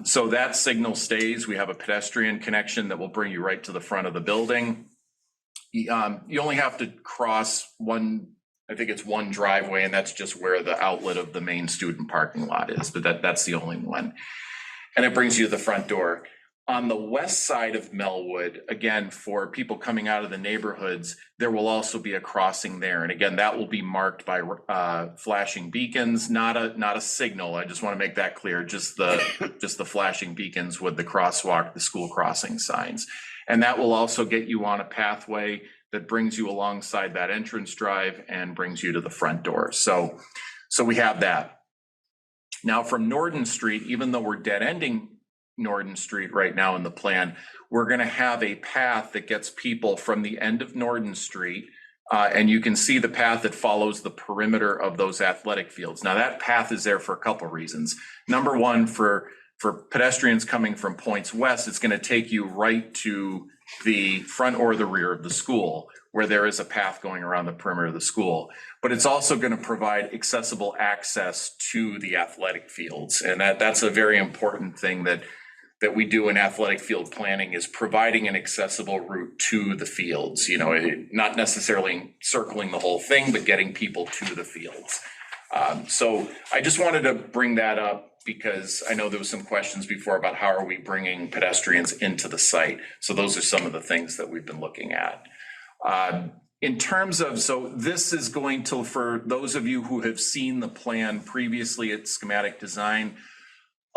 So that signal stays. We have a pedestrian connection that will bring you right to the front of the building. You only have to cross one driveway, and that's just where the outlet of the main student parking lot is, but that's the only one. And it brings you to the front door. On the west side of Melwood, again, for people coming out of the neighborhoods, there will also be a crossing there. And again, that will be marked by flashing beacons, not a signal. I just want to make that clear, just the flashing beacons with the crosswalk, the school crossing signs. And that will also get you on a pathway that brings you alongside that entrance drive and brings you to the front door. So we have that. Now from Norden Street, even though we're dead ending Norden Street right now in the plan, we're going to have a path that gets people from the end of Norden Street, and you can see the path that follows the perimeter of those athletic fields. Now that path is there for a couple reasons. Number one, for pedestrians coming from points west, it's going to take you right to the front or the rear of the school, where there is a path going around the perimeter of the school. But it's also going to provide accessible access to the athletic fields, and that's a very important thing that we do in athletic field planning, is providing an accessible route to the fields, not necessarily circling the whole thing, but getting people to the fields. So I just wanted to bring that up because I know there was some questions before about how are we bringing pedestrians into the site. So those are some of the things that we've been looking at. In terms of, so this is going to, for those of you who have seen the plan previously at schematic design,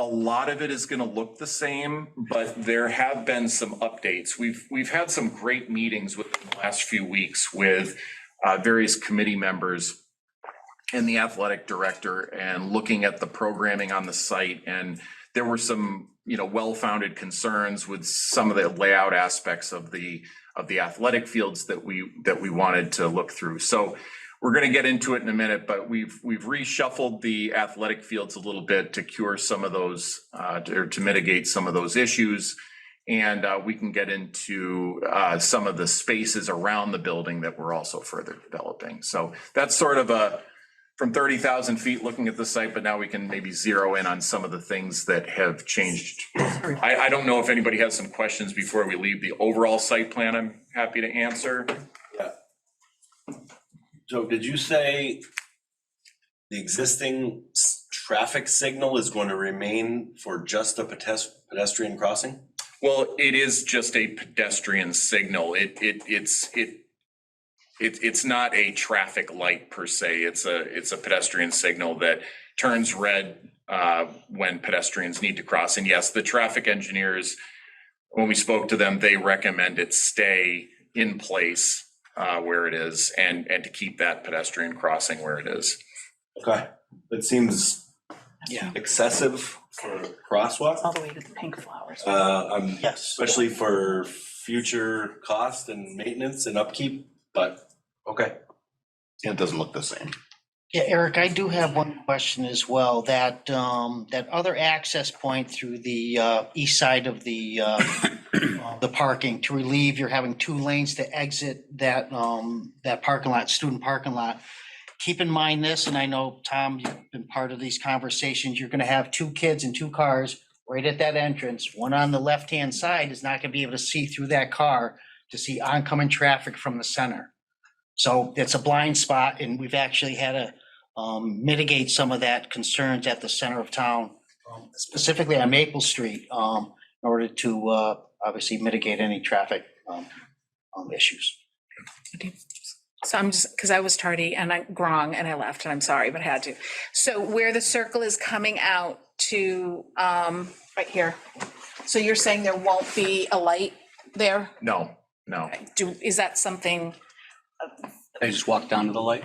a lot of it is going to look the same, but there have been some updates. We've had some great meetings within the last few weeks with various committee members and the athletic director, and looking at the programming on the site. And there were some, well-founded concerns with some of the layout aspects of the athletic fields that we wanted to look through. So we're going to get into it in a minute, but we've reshuffled the athletic fields a little bit to cure some of those, or to mitigate some of those issues. And we can get into some of the spaces around the building that we're also further developing. So that's sort of from 30,000 feet looking at the site, but now we can maybe zero in on some of the things that have changed. I don't know if anybody has some questions before we leave the overall site plan. I'm happy to answer. Yeah. So did you say the existing traffic signal is going to remain for just a pedestrian crossing? Well, it is just a pedestrian signal. It's not a traffic light per se. It's a pedestrian signal that turns red when pedestrians need to cross. And yes, the traffic engineers, when we spoke to them, they recommend it stay in place where it is, and to keep that pedestrian crossing where it is. Okay, it seems excessive for a crosswalk. All the way to the pink flowers. Yes. Especially for future cost and maintenance and upkeep, but okay. And it doesn't look the same. Yeah, Eric, I do have one question as well. That other access point through the east side of the parking, to relieve, you're having 2 lanes to exit that parking lot, student parking lot. Keep in mind this, and I know, Tom, you've been part of these conversations, you're gonna have 2 kids and 2 cars right at that entrance. One on the left-hand side is not gonna be able to see through that car to see oncoming traffic from the center. So it's a blind spot, and we've actually had to mitigate some of that concerns at the center of town, specifically on Maple Street, in order to obviously mitigate any traffic issues. So I'm just, because I was tardy and I'm wrong and I left, and I'm sorry, but I had to. So where the circle is coming out to, right here. So you're saying there won't be a light there? No. Is that something? They just walk down to the light?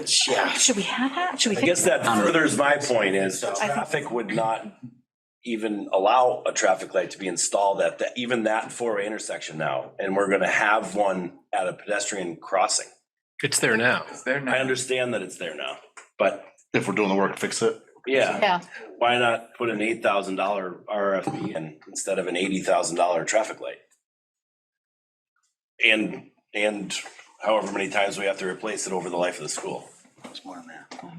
Should we have that? Should we? I guess that furthers my point is traffic would not even allow a traffic light to be installed at even that 4-way intersection now. And we're gonna have one at a pedestrian crossing. It's there now. I understand that it's there now, but if we're doing the work to fix it. Yeah. Why not put an $8,000 RFP in instead of an $80,000 traffic light? And however many times we have to replace it over the life of the school. It's more than that.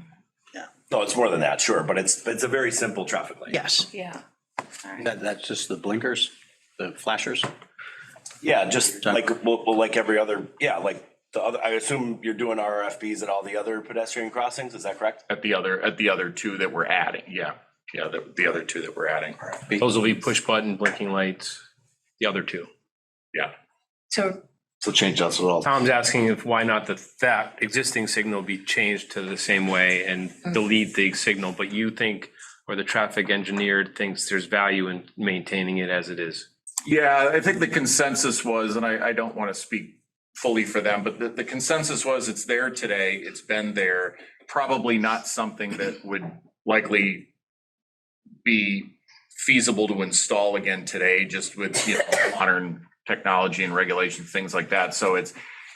Yeah. No, it's more than that, sure, but it's a very simple traffic light. Yes. Yeah. That's just the blinkers, the flashers? Yeah, just like, well, like every other, like the other, I assume you're doing RFPs at all the other pedestrian crossings, is that correct? At the other 2 that we're adding, the other 2 that we're adding. Those will be push button blinking lights, the other 2. Yeah. So change that so all. Tom's asking if why not that existing signal be changed to the same way and delete the signal, but you think, or the traffic engineer thinks there's value in maintaining it as it is. Yeah, I think the consensus was, and I don't want to speak fully for them, but the consensus was it's there today, it's been there, probably not something that would likely be feasible to install again today, just with modern technology and regulation, things like that. So it's,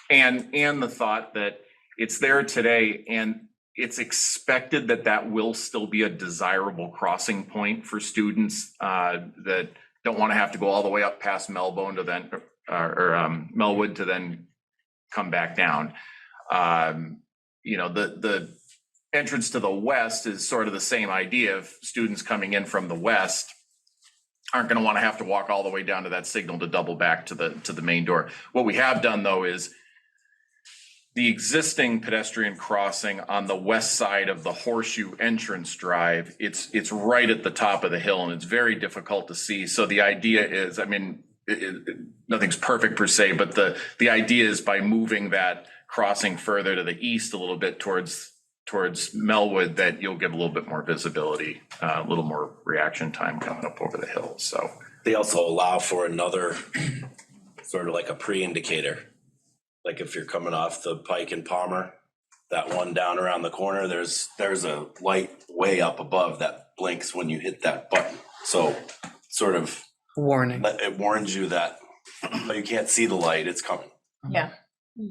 and the thought that it's there today, and it's expected that will still be a desirable crossing point for students that don't want to have to go all the way up past Melbourne to then, or Melwood to then come back down. The entrance to the west is sort of the same idea of students coming in from the west aren't going to want to have to walk all the way down to that signal to double back to the main door. What we have done though is the existing pedestrian crossing on the west side of the Horseshoe entrance drive, it's right at the top of the hill, and it's very difficult to see. So the idea is, nothing's perfect per se, but the idea is by moving that crossing further to the east a little bit towards towards Melwood, that you'll get a little bit more visibility, a little more reaction time coming up over the hill, so. They also allow for another, sort of like a pre-indicator. Like if you're coming off the Pike and Palmer, that one down around the corner, there's a light way up above that blinks when you hit that button. So sort of Warning. it warns you that you can't see the light, it's coming. Yeah.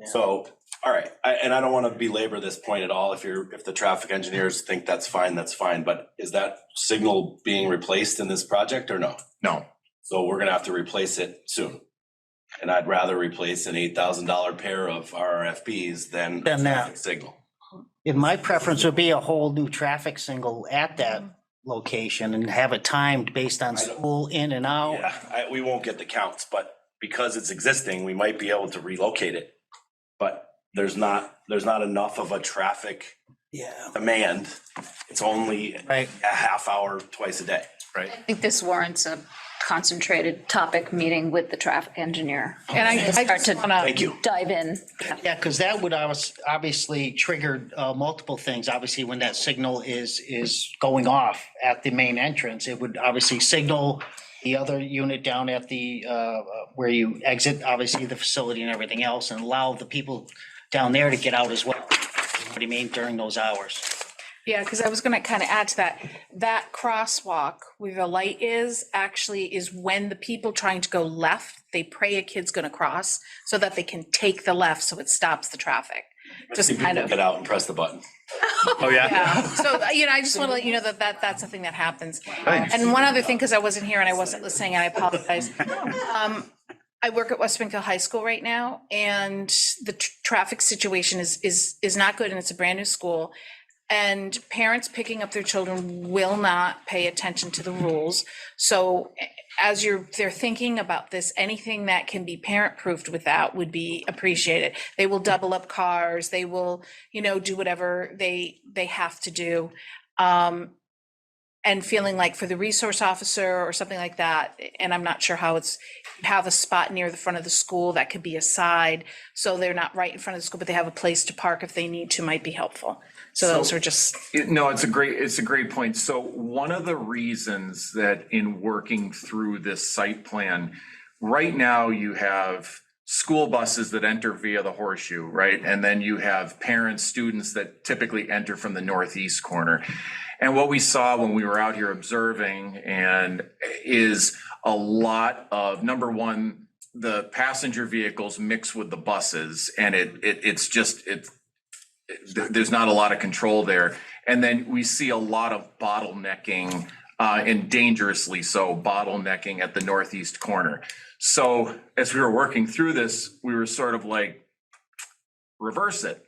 So, all right, and I don't want to belabor this point at all. If the traffic engineers think that's fine, but is that signal being replaced in this project or no? No. So we're gonna have to replace it soon. And I'd rather replace an $8,000 pair of RRFBs than a Than that. traffic signal. And my preference would be a whole new traffic signal at that location and have it timed based on school in and out. Yeah, we won't get the counts, but because it's existing, we might be able to relocate it. But there's not enough of a traffic demand. It's only a half hour twice a day, right? I think this warrants a concentrated topic meeting with the traffic engineer. And I Start just to wanna- Thank you. dive in. Yeah, because that would obviously trigger multiple things. Obviously, when that signal is going off at the main entrance, it would obviously signal the other unit down at the, where you exit, obviously, the facility and everything else, and allow the people down there to get out as well. What do you mean during those hours? Yeah, because I was gonna kind of add to that, that crosswalk where the light is actually is when the people trying to go left, they pray a kid's gonna cross so that they can take the left, so it stops the traffic. Just kind of. Get out and press the button. Oh, Yeah, so, I just want to let you know that's something that happens. And one other thing, because I wasn't here and I wasn't listening, and I apologize. I work at West Springfield High School right now, and the traffic situation is not good, and it's a brand-new school. And parents picking up their children will not pay attention to the rules. So as they're thinking about this, anything that can be parent-proofed with that would be appreciated. They will double up cars, they will, do whatever they have to do. And feeling like for the resource officer or something like that, and I'm not sure how have a spot near the front of the school that could be a side, so they're not right in front of the school, but they have a place to park if they need to, might be helpful. So those are just. No, it's a great point. So one of the reasons that in working through this site plan, right now you have school buses that enter via the horseshoe, right? And then you have parents, students that typically enter from the northeast corner. And what we saw when we were out here observing is a lot of, number one, the passenger vehicles mix with the buses, and there's not a lot of control there. And then we see a lot of bottlenecking, and dangerously so bottlenecking at the northeast corner. So as we were working through this, we were sort of like, reverse it.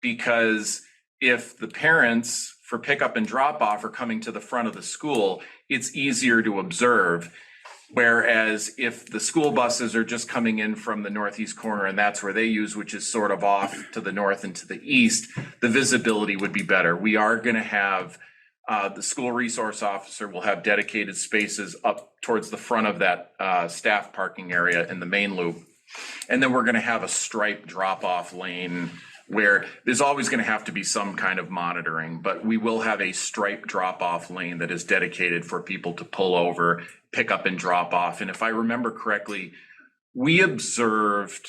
Because if the parents for pickup and drop off are coming to the front of the school, it's easier to observe. Whereas if the school buses are just coming in from the northeast corner and that's where they use, which is sort of off to the north and to the east, the visibility would be better. We are going to have the school resource officer will have dedicated spaces up towards the front of that staff parking area in the main loop. And then we're going to have a striped drop-off lane where there's always going to have to be some kind of monitoring, but we will have a striped drop-off lane that is dedicated for people to pull over, pick up and drop off. And if I remember correctly, we observed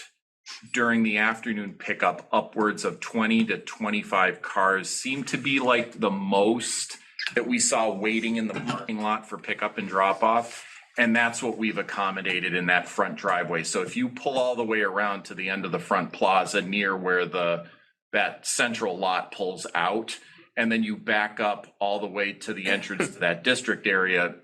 during the afternoon pickup upwards of 20 to 25 cars seemed to be like the most that we saw waiting in the parking lot for pickup and drop off. And that's what we've accommodated in that front driveway. So if you pull all the way around to the end of the front plaza near where that central lot pulls out, and then you back up all the way to the entrance to that district area,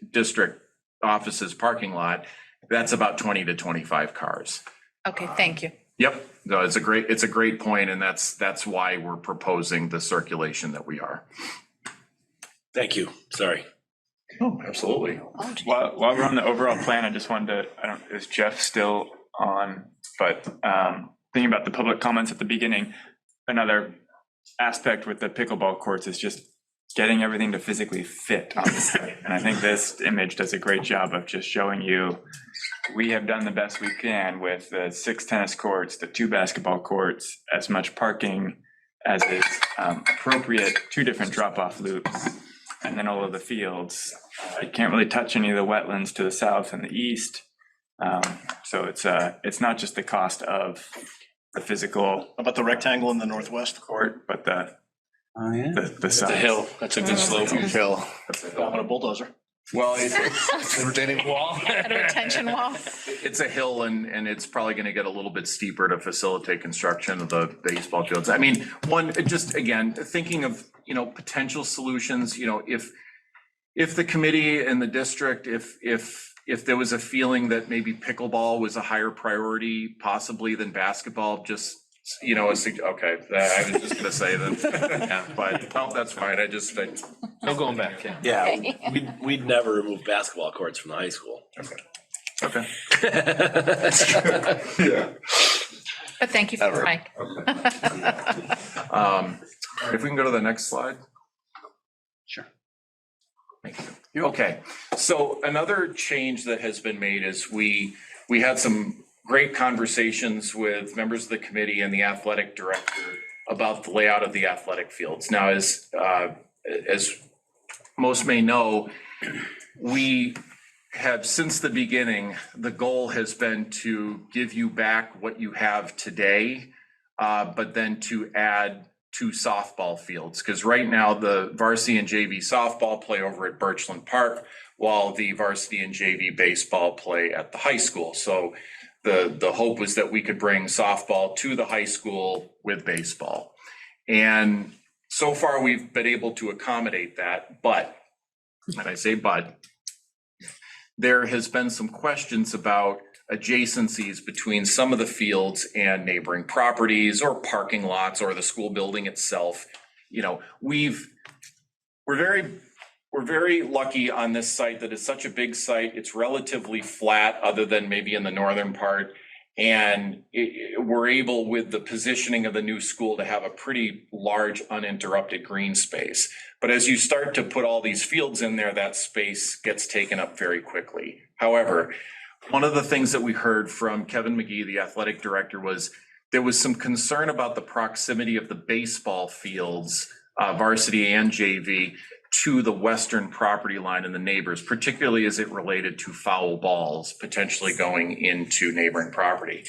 district offices parking lot, that's about 20 to 25 cars. Okay, thank you. Yep, no, it's a great point, and that's why we're proposing the circulation that we are. Thank you, sorry. Oh, absolutely. While we're on the overall plan, I just wanted to, is Jeff still on? But thinking about the public comments at the beginning, another aspect with the pickleball courts is just getting everything to physically fit on the site. And I think this image does a great job of just showing you, we have done the best we can with the 6 tennis courts, the 2 basketball courts, as much parking as is appropriate, 2 different drop-off loops, and then all of the fields. You can't really touch any of the wetlands to the south and the east. So it's not just the cost of the physical. How about the rectangle in the northwest? Court, but the It's size. a hill. That's a good slope. Hill. On a bulldozer. Well, It's a retaining wall. At a retention wall. it's a hill and it's probably gonna get a little bit steeper to facilitate construction of the baseball fields. I mean, just again, thinking of, potential solutions, if the committee and the district, if there was a feeling that maybe pickleball was a higher priority possibly than basketball, just, okay, I was just gonna say that, but no, that's fine. No going back, yeah. Yeah, we'd never remove basketball courts from the high school. Okay. Yeah. But thank you for Mike. If we can go to the next slide. Sure. Thank you. Okay, so another change that has been made is we had some great conversations with members of the committee and the athletic director about the layout of the athletic fields. Now, as most may know, we have since the beginning, the goal has been to give you back what you have today, but then to add 2 softball fields, because right now the varsity and JV softball play over at Birchland Park, while the varsity and JV baseball play at the high school. So the hope was that we could bring softball to the high school with baseball. And so far we've been able to accommodate that, but, and I say but, there has been some questions about adjacencies between some of the fields and neighboring properties or parking lots or the school building itself. We're very lucky on this site that it's such a big site. It's relatively flat other than maybe in the northern part. And we're able, with the positioning of the new school, to have a pretty large uninterrupted green space. But as you start to put all these fields in there, that space gets taken up very quickly. However, one of the things that we heard from Kevin McGee, the athletic director, was there was some concern about the proximity of the baseball fields, varsity and JV, to the western property line and the neighbors, particularly as it related to foul balls potentially going into neighboring property.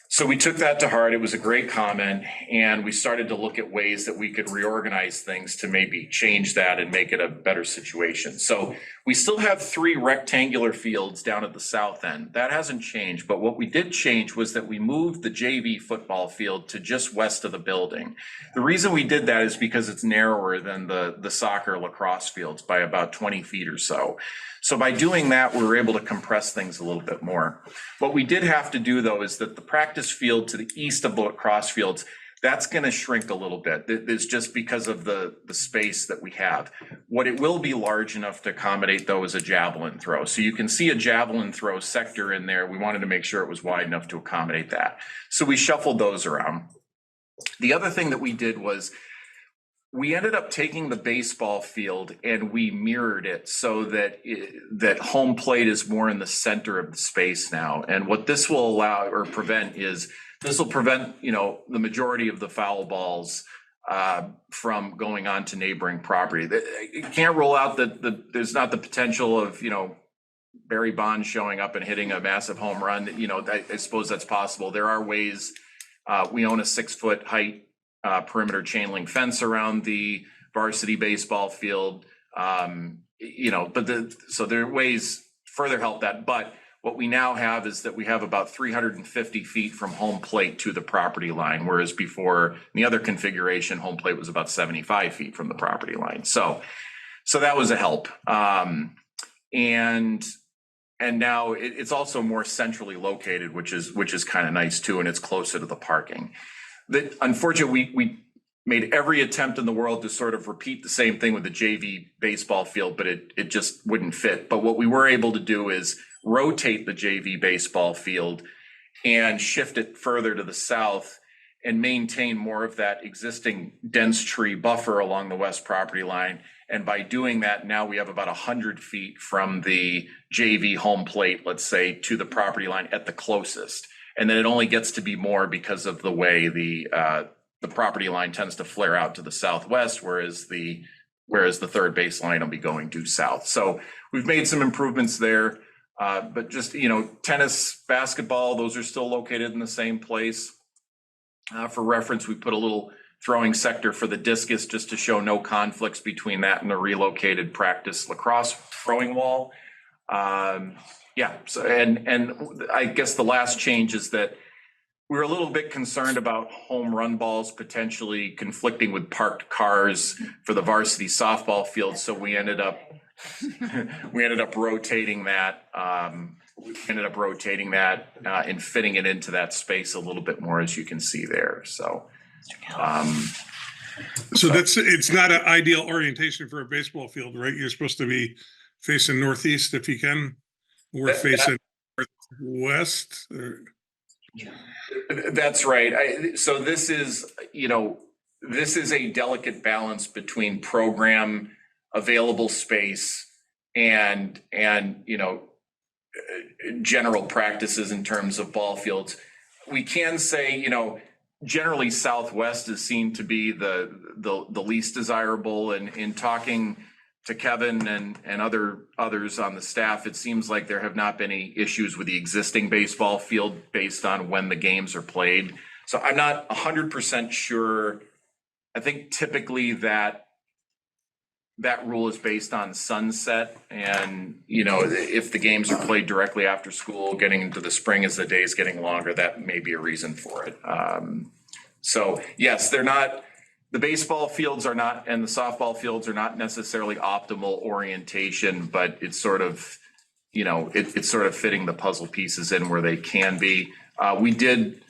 So we took that to heart. It was a great comment, and we started to look at ways that we could reorganize things to maybe change that and make it a better situation. So we still have 3 rectangular fields down at the south end. That hasn't changed, but what we did change was that we moved the JV football field to just west of the building. The reason we did that is because it's narrower than the soccer lacrosse fields by about 20 feet or so. So by doing that, we were able to compress things a little bit more. What we did have to do, though, is that the practice field to the east of the lacrosse fields, that's going to shrink a little bit. It's just because of the space that we have. What it will be large enough to accommodate, though, is a javelin throw. So you can see a javelin throw sector in there. We wanted to make sure it was wide enough to accommodate that. So we shuffled those around. The other thing that we did was we ended up taking the baseball field and we mirrored it so that that home plate is more in the center of the space now. And what this will allow or prevent is this will prevent, the majority of the foul balls from going on to neighboring property. You can't rule out that there's not the potential of, Barry Bonds showing up and hitting a massive home run. I suppose that's possible. There are ways. We own a 6-foot height perimeter chain link fence around the varsity baseball field. So there are ways further help that. But what we now have is that we have about 350 feet from home plate to the property line, whereas before in the other configuration, home plate was about 75 feet from the property line. So that was a help. And now it's also more centrally located, which is kind of nice too, and it's closer to the parking. Unfortunately, we made every attempt in the world to sort of repeat the same thing with the JV baseball field, but it just wouldn't fit. But what we were able to do is rotate the JV baseball field and shift it further to the south and maintain more of that existing dense tree buffer along the west property line. And by doing that, now we have about 100 feet from the JV home plate, let's say, to the property line at the closest. And then it only gets to be more because of the way the the property line tends to flare out to the southwest, whereas the third base line will be going due south. So we've made some improvements there. But just, tennis, basketball, those are still located in the same place. For reference, we put a little throwing sector for the discus just to show no conflicts between that and the relocated practice lacrosse throwing wall. So and I guess the last change is that we're a little bit concerned about home run balls potentially conflicting with parked cars for the varsity softball field. So we ended up rotating that. And fitting it into that space a little bit more, as you can see there. So, it's not an ideal orientation for a baseball field, right? You're supposed to be facing northeast if you can, or facing northwest. That's right. So this is a delicate balance between program available space and general practices in terms of ball fields. We can say, generally Southwest is seen to be the least desirable. And in talking to Kevin and others on the staff, it seems like there have not been any issues with the existing baseball field based on when the games are played. So I'm not 100% sure. I think typically that rule is based on sunset, and if the games are played directly after school, getting into the spring as the days getting longer, that may be a reason for it. So yes, they're not. The baseball fields are not, and the softball fields are not necessarily optimal orientation, but it's sort of, it's sort of fitting the puzzle pieces in where they can be. We did,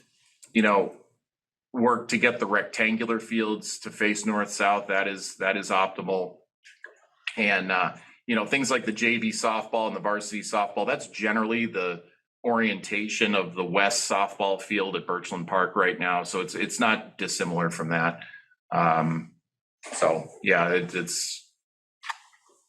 work to get the rectangular fields to face north-south. That is optimal. And, things like the JV softball and the varsity softball, that's generally the orientation of the west softball field at Birchland Park right now. So it's not dissimilar from that.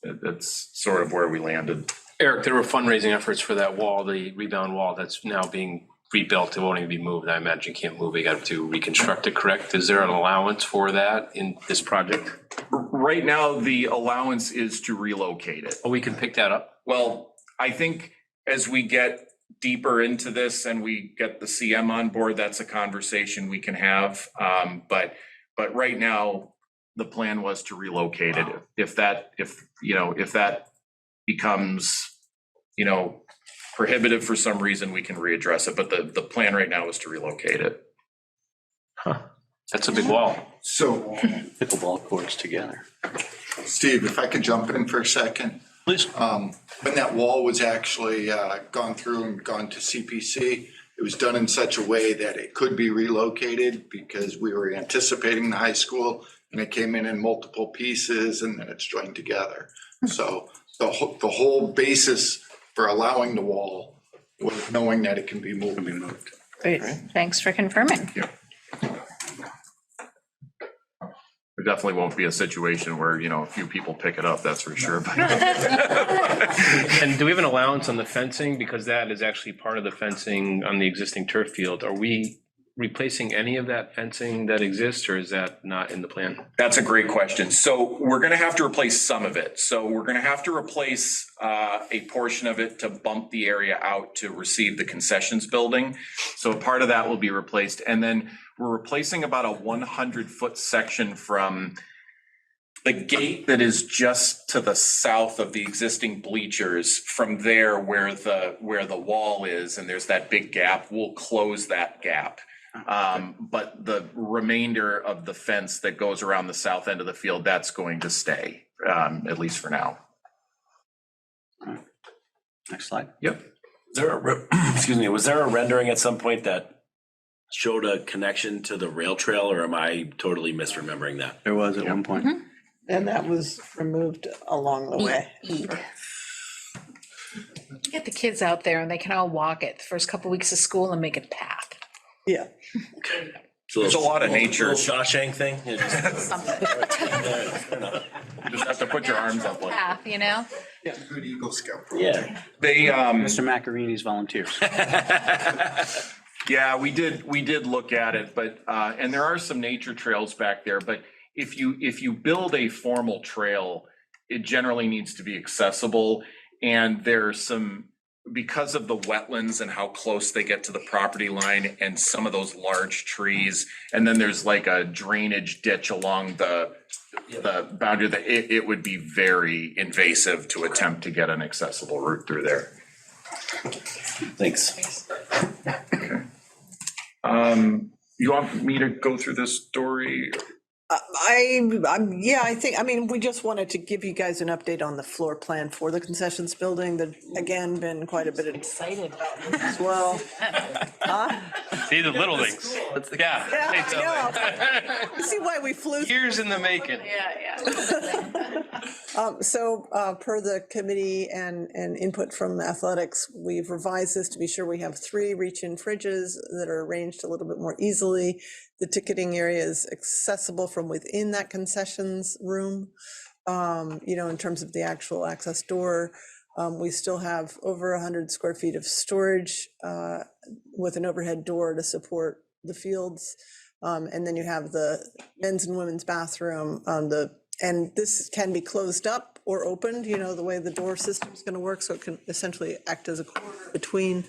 It's sort of where we landed. Eric, there were fundraising efforts for that wall, the rebound wall that's now being rebuilt. It won't even be moved. I imagine you can't move it. You got to reconstruct it, correct? Is there an allowance for that in this project? Right now, the allowance is to relocate it. Oh, we can pick that up? Well, I think as we get deeper into this and we get the CM on board, that's a conversation we can have. But right now, the plan was to relocate it. If that becomes, prohibitive for some reason, we can readdress it. But the plan right now is to relocate it. That's a big wall. So pickleball courts together. Steve, if I could jump in for a second. Please. When that wall was actually gone through and gone to CPC, it was done in such a way that it could be relocated because we were anticipating the high school, and it came in multiple pieces and then it's joined together. So the whole basis for allowing the wall was knowing that it can be moved. Great, thanks for confirming. Yeah. There definitely won't be a situation where, a few people pick it up, that's for sure. And do we have an allowance on the fencing? Because that is actually part of the fencing on the existing turf field. Are we replacing any of that fencing that exists, or is that not in the plan? That's a great question. So we're going to have to replace some of it. So we're going to have to replace a portion of it to bump the area out to receive the concessions building. So part of that will be replaced. And then we're replacing about a 100-foot section from the gate that is just to the south of the existing bleachers. From there where the wall is, and there's that big gap, we'll close that gap. But the remainder of the fence that goes around the south end of the field, that's going to stay, at least for now. Next slide. Yep. Was there a rendering at some point that showed a connection to the rail trail, or am I totally misremembering that? There was at one point. Mm-hmm. And that was removed along the way. Get the kids out there and they can all walk it the first couple weeks of school and make it path. Yeah. There's a lot of nature. Little Shawshank thing. Something. You just have to put your arms up like. Path, Yeah. Good Eagle Scout. Yeah. They Mr. Macarini's volunteers. Yeah, we did look at it, but, and there are some nature trails back there, but if you build a formal trail, it generally needs to be accessible. And there's some, because of the wetlands and how close they get to the property line and some of those large trees, and then there's like a drainage ditch along the boundary, that it would be very invasive to attempt to get an accessible route through there. Thanks. You want me to go through this story? Yeah, I think, I mean, we just wanted to give you guys an update on the floor plan for the concessions building. That, again, been quite a bit of Excited. as well. See the little things. Yeah. I know. See why we flew. Years in the making. So per the committee and input from athletics, we've revised this to be sure we have 3 reach-in fridges that are arranged a little bit more easily. The ticketing area is accessible from within that concessions room, in terms of the actual access door. We still have over 100 square feet of storage with an overhead door to support the fields. And then you have the men's and women's bathroom, and this can be closed up or opened, the way the door system is going to work, so it can essentially act as a corner between.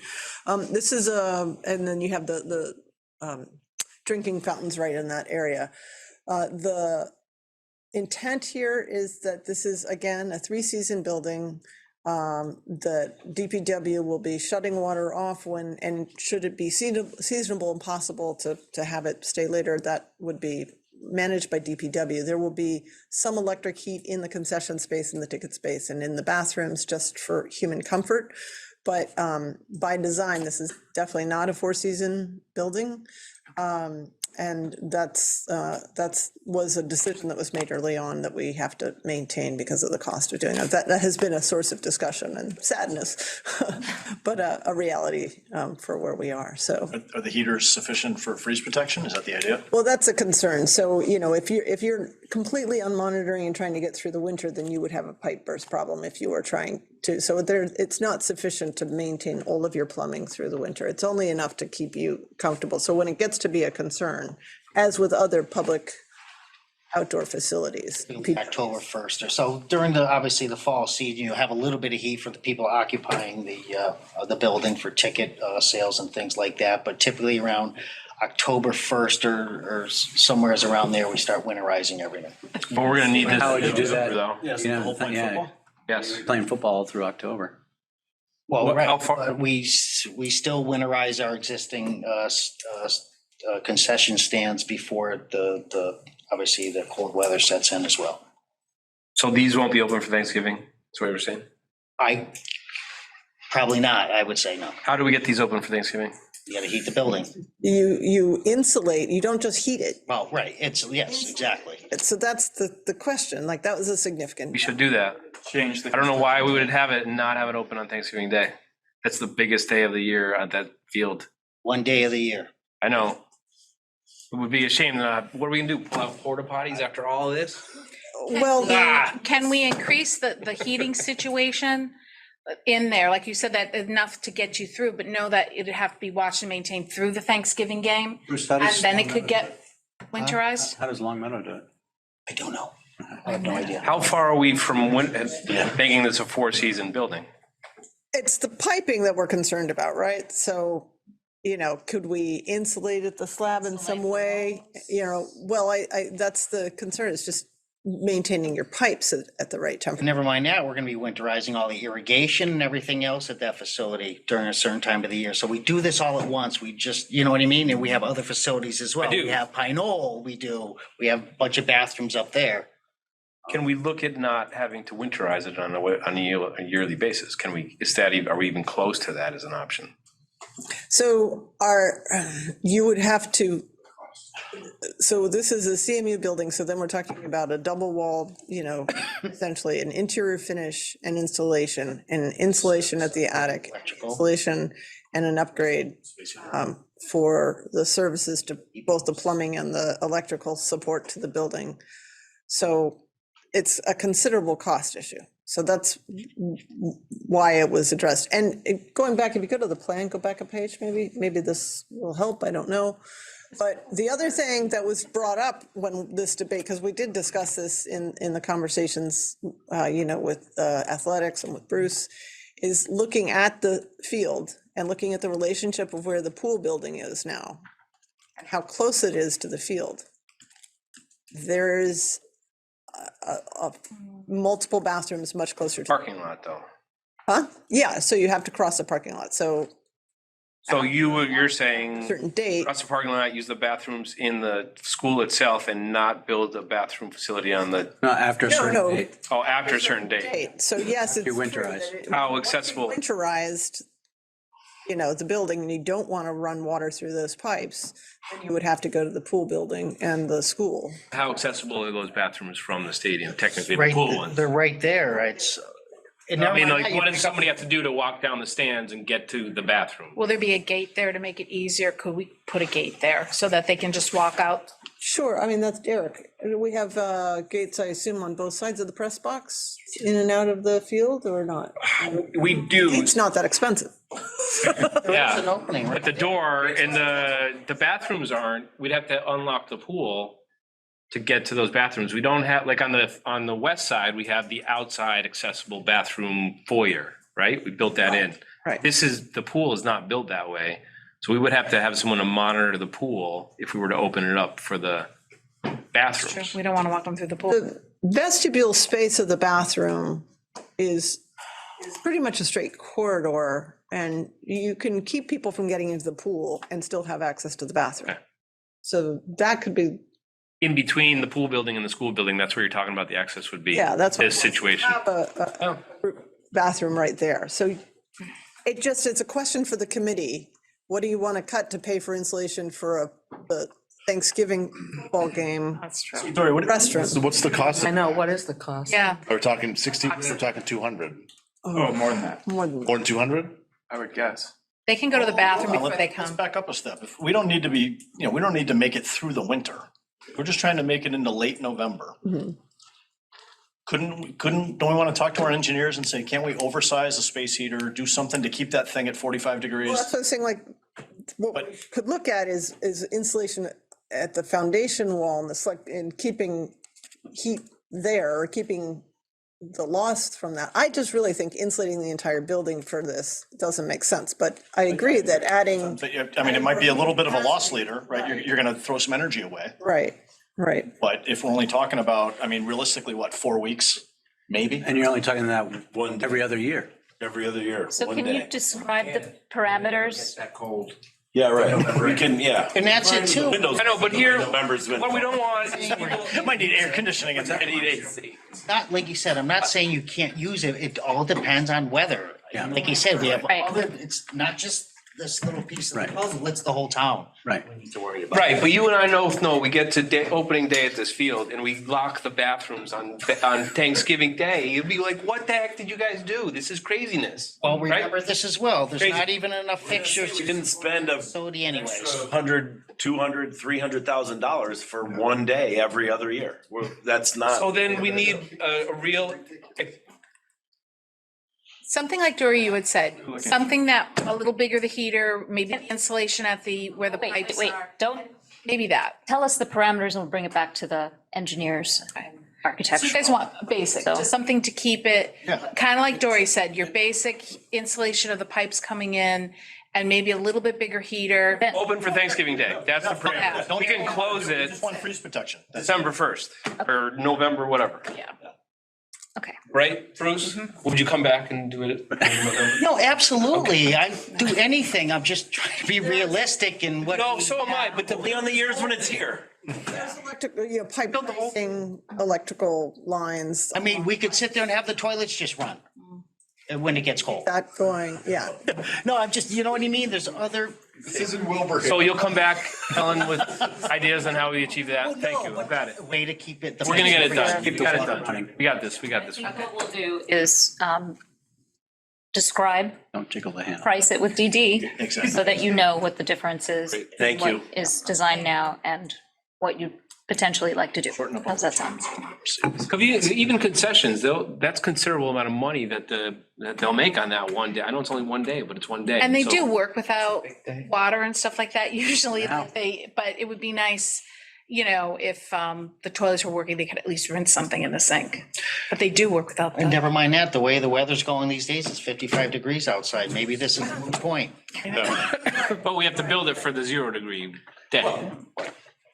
This is and then you have the drinking fountains right in that area. The intent here is that this is, again, a 3-season building. That DPW will be shutting water off when, and should it be seasonable and possible to have it stay later, that would be managed by DPW. There will be some electric heat in the concession space, in the ticket space, and in the bathrooms just for human comfort. But by design, this is definitely not a 4-season building. And that's was a decision that was made early on that we have to maintain because of the cost of doing it. That has been a source of discussion and sadness, but a reality for where we are. So, Are the heaters sufficient for freeze protection? Is that the idea? well, that's a concern. So, if you're completely unmonitoring and trying to get through the winter, then you would have a pipe burst problem if you were trying to. So it's not sufficient to maintain all of your plumbing through the winter. It's only enough to keep you comfortable. So when it gets to be a concern, as with other public outdoor facilities. It'll be October 1st or so. During obviously the fall season, you'll have a little bit of heat for the people occupying the building for ticket sales and things like that. But typically around October 1st or somewhere around there, we start winterizing everything. But we're gonna need this. How would you do that? Though. Yes, Yeah. Yes. Playing football through October. Well, How right, far- but we still winterize our existing concession stands before obviously the cold weather sets in as well. So these won't be open for Thanksgiving, that's what you were saying? Probably not, I would say no. How do we get these open for Thanksgiving? You gotta heat the building. You insulate, you don't just heat it. Well, right, yes, exactly. So that's the question, like that was a significant. We should do that. Change the. I don't know why we would have it and not have it open on Thanksgiving Day. That's the biggest day of the year at that field. One day of the year. I know. It would be a shame to not, what are we gonna do, pull out porta potties after all of this? Well, Can we increase the heating situation in there? Like you said, that enough to get you through, but know that it'd have to be watched and maintained through the Thanksgiving game. Bruce, how And does then it could get winterized. How does Long Meadow do it? I don't know. I have no idea. How far are we from making this a 4-season building? it's the piping that we're concerned about, right? So, could we insulate the slab in some way? Well, that's the concern, is just maintaining your pipes at the right temperature. Never mind that, we're gonna be winterizing all the irrigation and everything else at that facility during a certain time of the year. So we do this all at once. We just, you know what I mean? And we have other facilities as well. We have Pine Knoll, we have a bunch of bathrooms up there. Can we look at not having to winterize it on a yearly basis? Are we even close to that as an option? So you would have to, so this is a CMU building, so then we're talking about a double wall, essentially an interior finish and installation, and insulation at the attic, installation and an upgrade for the services to both the plumbing and the electrical support to the building. So it's a considerable cost issue. So that's why it was addressed. And going back, if you go to the plan, go back a page, maybe this will help, I don't know. But the other thing that was brought up when this debate, because we did discuss this in the conversations, with athletics and with Bruce, is looking at the field and looking at the relationship of where the pool building is now and how close it is to the field. There's multiple bathrooms much closer to. Parking lot, though. Huh? Yeah, so you have to cross the parking lot, so. So you're saying. Certain date. Cross the parking lot, use the bathrooms in the school itself and not build a bathroom facility on the. No, after a certain No. date. Oh, after a certain date. Date. So yes, it's. You're true winterized. that it- How accessible. Winterized, the building, and you don't want to run water through those pipes, then you would have to go to the pool building and the school. How accessible are those bathrooms from the stadium, technically, the Right, pool ones? they're right there. It's. and I mean, now like, you what does pick up- somebody have to do to walk down the stands and get to the bathroom? Will there be a gate there to make it easier? Could we put a gate there so that they can just walk out? Sure, I mean, that's Derek. We have gates, I assume, on both sides of the press box, in and out of the field, or not? We do. It's not that expensive. There's an opening, right? But the door and the bathrooms aren't, we'd have to unlock the pool to get to those bathrooms. We don't have, like, on the west side, we have the outside accessible bathroom foyer, right? We built that in. Right. The pool is not built that way. So we would have to have someone to monitor the pool if we were to open it up for the bathrooms. We don't want to walk them through the pool. The vestibule space of the bathroom is pretty much a straight corridor, and you can keep people from getting into the pool and still have access to the bathroom. Okay. So that could be, In between the pool building and the school building, that's where you're talking about the access would be. Yeah, that's what- This situation. have a bathroom right there. So it's a question for the committee. What do you want to cut to pay for insulation for a Thanksgiving ball game? That's true. Dory, Restroom. What's the cost? I know, what is the cost? Yeah. We're talking 60, we're talking 200. Oh, more than that, More than, More than 200? I would guess. They can go to the bathroom Hold on, before they let's come. back up a step. If we don't need to be, we don't need to make it through the winter. We're just trying to make it into late November. Don't we want to talk to our engineers and say, can't we oversize the space heater, do something to keep that thing at 45 degrees? well, that's what I'm saying, like, what we could look at is insulation at the foundation wall and and keeping heat there, or keeping the loss from that. I just really think insulating the entire building for this doesn't make sense, but I agree that adding, But, I mean, it might be a little bit of a loss leader, right? You're going to throw some energy away. right. But if we're only talking about, I mean, realistically, what, 4 weeks, maybe? And you're only talking that every other year. Every other year, So one can you day. describe the parameters? That cold. Yeah, right. We can, yeah. And that's it too. Windows. I know, but here, November's been. what we don't want is people. It might need air conditioning. I need AC. Not, like you said, I'm not saying you can't use it. It all depends on weather. Yeah. Like you said, we have Right. other, it's not just this little piece of the Right. puzzle, it's the whole town. Right. We need to worry about. Right, but you and I both know, we get to opening day at this field and we lock the bathrooms on Thanksgiving Day. You'd be like, what the heck did you guys do? This is craziness. Well, Right? remember this as well. There's Crazy. not even enough fixtures. We didn't spend a Facility anyways. $100, $200, $300,000 for one day every other year. That's not. So then we need a real, Something like Dory, you had said, something that, a little bigger the heater, maybe insulation at where the pipes Wait, are. don't Maybe that. tell us the parameters and we'll bring it back to the engineers, So architecture. you guys want basic, So- just something to keep it, Yeah. kind of like Dory said, your basic insulation of the pipes coming in and maybe a little bit bigger heater. open for Thanksgiving Day. That's the parameter. We can close it Just want freeze protection. That's- December 1st or November, whatever. Yeah. Okay. Right, Bruce? Would you come back and do it? No, absolutely. I do anything. I'm just trying to be realistic and what. No, so am I, but Only on the years when it's here. Pipe thing, electrical lines, I mean, we could sit there and have the toilets just run when it gets cold. that going, yeah. No, I'm just, you know what I mean? There's other. This is in Wilbur. So you'll come back, Ellen, with ideas on how we achieve that? Thank you, I've got it. Way to keep it. We're gonna get it done. We Keep the got it water done. running. We got this, we got this. What we'll do is describe, Don't tickle the hand. price it with DD. Exactly. So that you know what the difference is. Thank you. What is designed now and what you potentially like to do. How's that sound? Even concessions, that's considerable amount of money that they'll make on that one day. I know it's only one day, but it's one day. And they So- do work without water and stuff like that usually, but it would be nice, if the toilets were working, they could at least rinse something in the sink. But they do work without And that. never mind that, the way the weather's going these days, it's 55 degrees outside. Maybe this is the moot point. But we have to build it for the 0 degree day,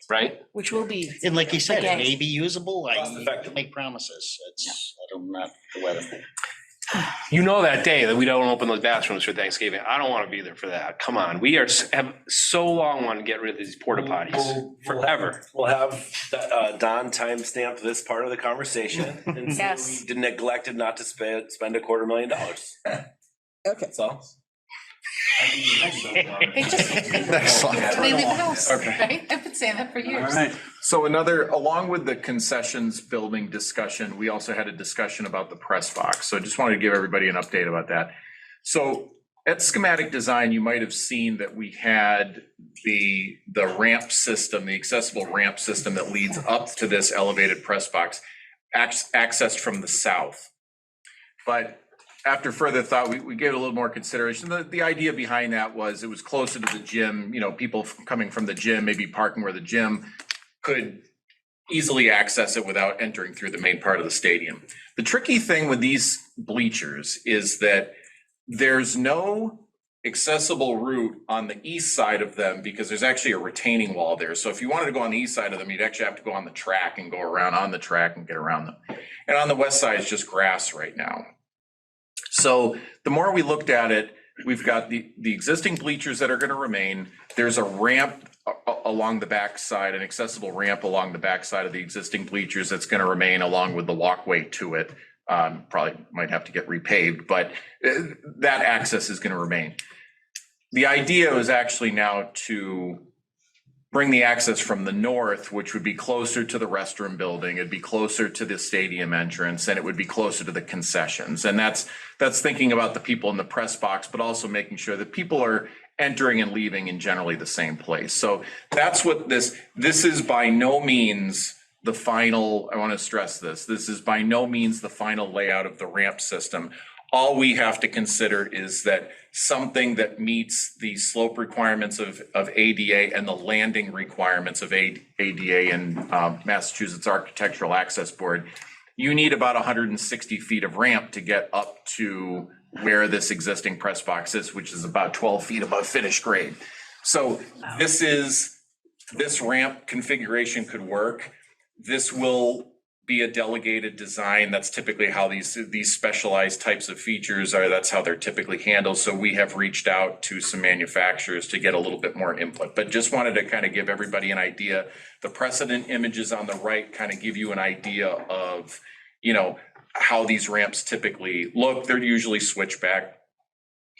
right? Which will be. And like you said, it Okay. may be usable. I need to make promises. I'm not the weather. You know that day that we don't open those bathrooms for Thanksgiving. I don't want to be there for that. Come on, we have so long wanted to get rid of these porta potties forever. We'll have Don timestamp this part of the conversation and say Yes. we neglected not to spend $250,000. Okay. That's all. They just, Next slide. they leave the house, Okay. right? I've been saying that for years. So along with the concessions building discussion, we also had a discussion about the press box. So I just wanted to give everybody an update about that. So at schematic design, you might have seen that we had the ramp system, the accessible ramp system that leads up to this elevated press box accessed from the south. But after further thought, we gave it a little more consideration. The idea behind that was it was closer to the gym, people coming from the gym, maybe parking where the gym could easily access it without entering through the main part of the stadium. The tricky thing with these bleachers is that there's no accessible route on the east side of them because there's actually a retaining wall there. So if you wanted to go on the east side of them, you'd actually have to go on the track and go around on the track and get around them. And on the west side, it's just grass right now. So the more we looked at it, we've got the existing bleachers that are going to remain. There's a ramp along the backside, an accessible ramp along the backside of the existing bleachers that's going to remain along with the walkway to it. Probably might have to get repaved, but that access is going to remain. The idea is actually now to bring the access from the north, which would be closer to the restroom building, it'd be closer to the stadium entrance, and it would be closer to the concessions. And that's thinking about the people in the press box, but also making sure that people are entering and leaving in generally the same place. So that's what this is by no means the final, I want to stress this is by no means the final layout of the ramp system. All we have to consider is that something that meets the slope requirements of ADA and the landing requirements of ADA and Massachusetts Architectural Access Board, you need about 160 feet of ramp to get up to where this existing press box is, which is about 12 feet above finished grade. So this ramp configuration could work. This will be a delegated design. That's typically how these specialized types of features are. That's how they're typically handled. So we have reached out to some manufacturers to get a little bit more input, but just wanted to kind of give everybody an idea. The precedent images on the right kind of give you an idea of, how these ramps typically look. They're usually switchback.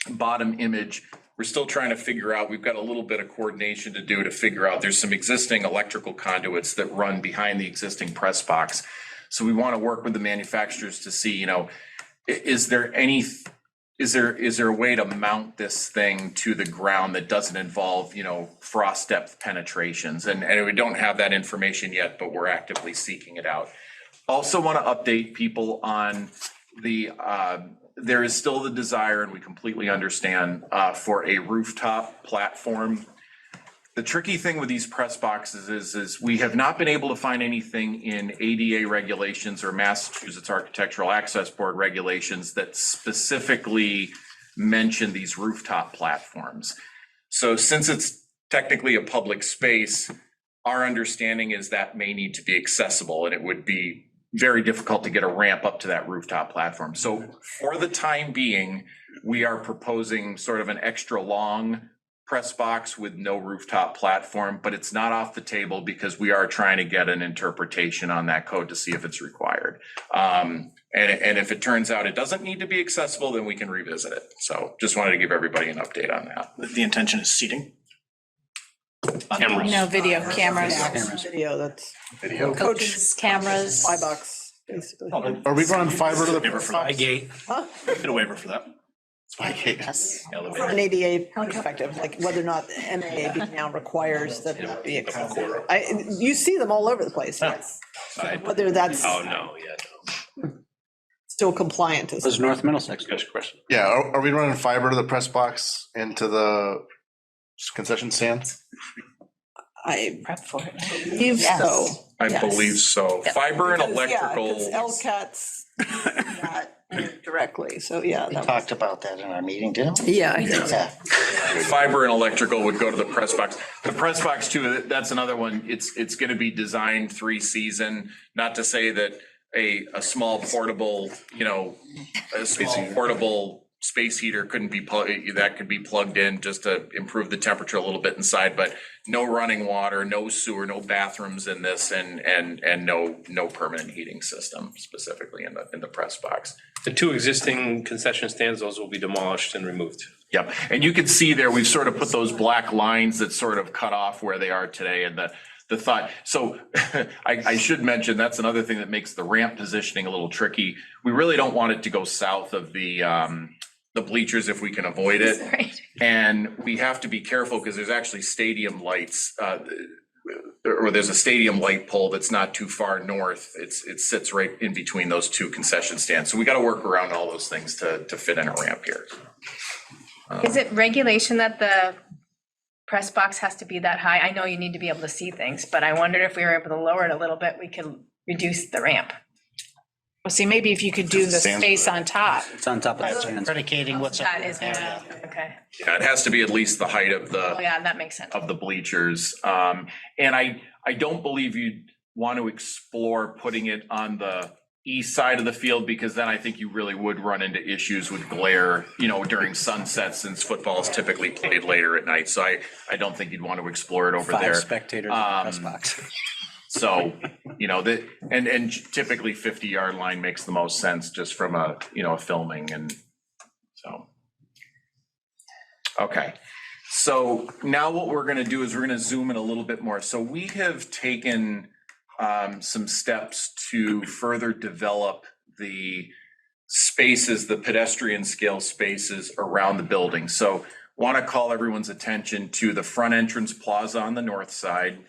Bottom image, we're still trying to figure out, we've got a little bit of coordination to do to figure out, there's some existing electrical conduits that run behind the existing press box. So we want to work with the manufacturers to see, is there a way to mount this thing to the ground that doesn't involve, frost depth penetrations? And we don't have that information yet, but we're actively seeking it out. Also want to update people on there is still the desire, and we completely understand, for a rooftop platform. The tricky thing with these press boxes is we have not been able to find anything in ADA regulations or Massachusetts Architectural Access Board regulations that specifically mention these rooftop platforms. So since it's technically a public space, our understanding is that may need to be accessible, and it would be very difficult to get a ramp up to that rooftop platform. So for the time being, we are proposing sort of an extra long press box with no rooftop platform, but it's not off the table because we are trying to get an interpretation on that code to see if it's required. And if it turns out it doesn't need to be accessible, then we can revisit it. So just wanted to give everybody an update on that. The intention is seating. Cameras. No, video, cameras. Video, that's. Video. Coaches, cameras. My box, basically. Are we running fiber to the? Waiver for that. Gate. Huh? Get a waiver for that. Yes. From an ADA perspective, like whether or not MAA now requires that it be accessible. You see them all over the place, yes. So whether that's Oh, no, yeah. still compliant is. This is North Middlesex. Good question. Yeah, are we running fiber to the press box into the concession stands? I Prep for it. believe so. I Yes. believe so. Fiber and Because, yeah, electrical. 'cause LCAT's not directly, so yeah. We that was- talked about that in our meeting, didn't we? Yeah, I think so. Yeah. Fiber and electrical would go to the press box. The press box too, that's another one. It's gonna be designed 3-season, not to say that a small portable, a small portable space heater couldn't be, that could be plugged in just to improve the temperature a little bit inside, but no running water, no sewer, no bathrooms in this, and no permanent heating system specifically in the press box. The 2 existing concession stands, those will be demolished and removed. Yep, and you can see there, we've sort of put those black lines that sort of cut off where they are today, and the thought, so I should mention, that's another thing that makes the ramp positioning a little tricky. We really don't want it to go south of the bleachers if we can avoid it. And we have to be careful because there's actually stadium lights, or there's a stadium light pole that's not too far north. It sits right in between those 2 concession stands. So we got to work around all those things to fit in a ramp here. Is it regulation that the press box has to be that high? I know you need to be able to see things, but I wondered if we were able to lower it a little bit, we could reduce the ramp. Well, see, maybe if you could do the space on top. It's on top of that stand. Predicating what's up That is, there. okay. Yeah, it has to be at least the height of Oh, yeah, that makes sense. the bleachers. And I don't believe you'd want to explore putting it on the east side of the field, because then I think you really would run into issues with glare, during sunset, since football is typically played later at night. So I don't think you'd want to explore it over 5 there. spectators in the press box. So, and typically 50-yard line makes the most sense just from a filming, and so. Okay, so now what we're gonna do is we're gonna zoom in a little bit more. So we have taken some steps to further develop the spaces, the pedestrian scale spaces around the building. So want to call everyone's attention to the front entrance plaza on the north side,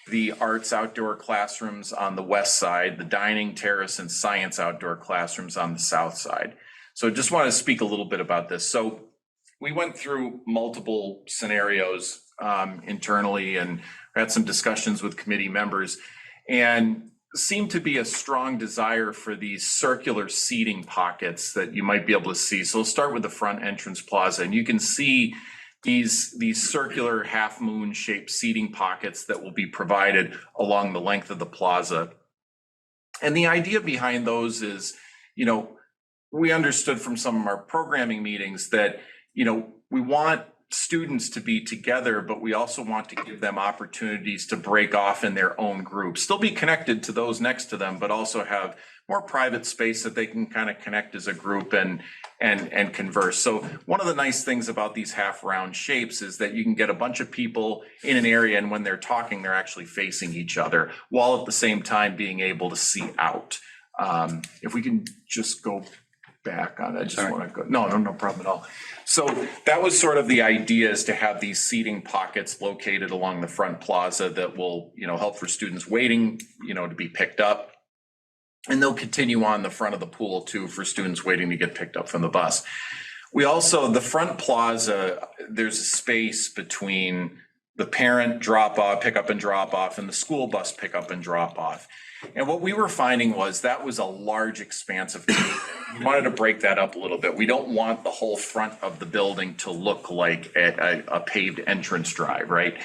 the arts outdoor classrooms on the west side, the dining terrace and science outdoor classrooms on the south side. So just want to speak a little bit about this. So we went through multiple scenarios internally and had some discussions with committee members, and seemed to be a strong desire for these circular seating pockets that you might be able to see. So we'll start with the front entrance plaza, and you can see these circular half moon shaped seating pockets that will be provided along the length of the plaza. And the idea behind those is, we understood from some of our programming meetings that, we want students to be together, but we also want to give them opportunities to break off in their own groups, still be connected to those next to them, but also have more private space that they can kind of connect as a group and converse. So one of the nice things about these half round shapes is that you can get a bunch of people in an area, and when they're talking, they're actually facing each other, while at the same time being able to see out. If we can just go back on it, I just want to go, no problem at all. So that was sort of the idea, is to have these seating pockets located along the front plaza that will, help for students waiting, to be picked up. And they'll continue on the front of the pool too for students waiting to get picked up from the bus. We also, the front plaza, there's a space between the parent drop off, pick up and drop off, and the school bus pick up and drop off. And what we were finding was that was a large expanse of pavement. We wanted to break that up a little bit. We don't want the whole front of the building to look like a paved entrance drive, right?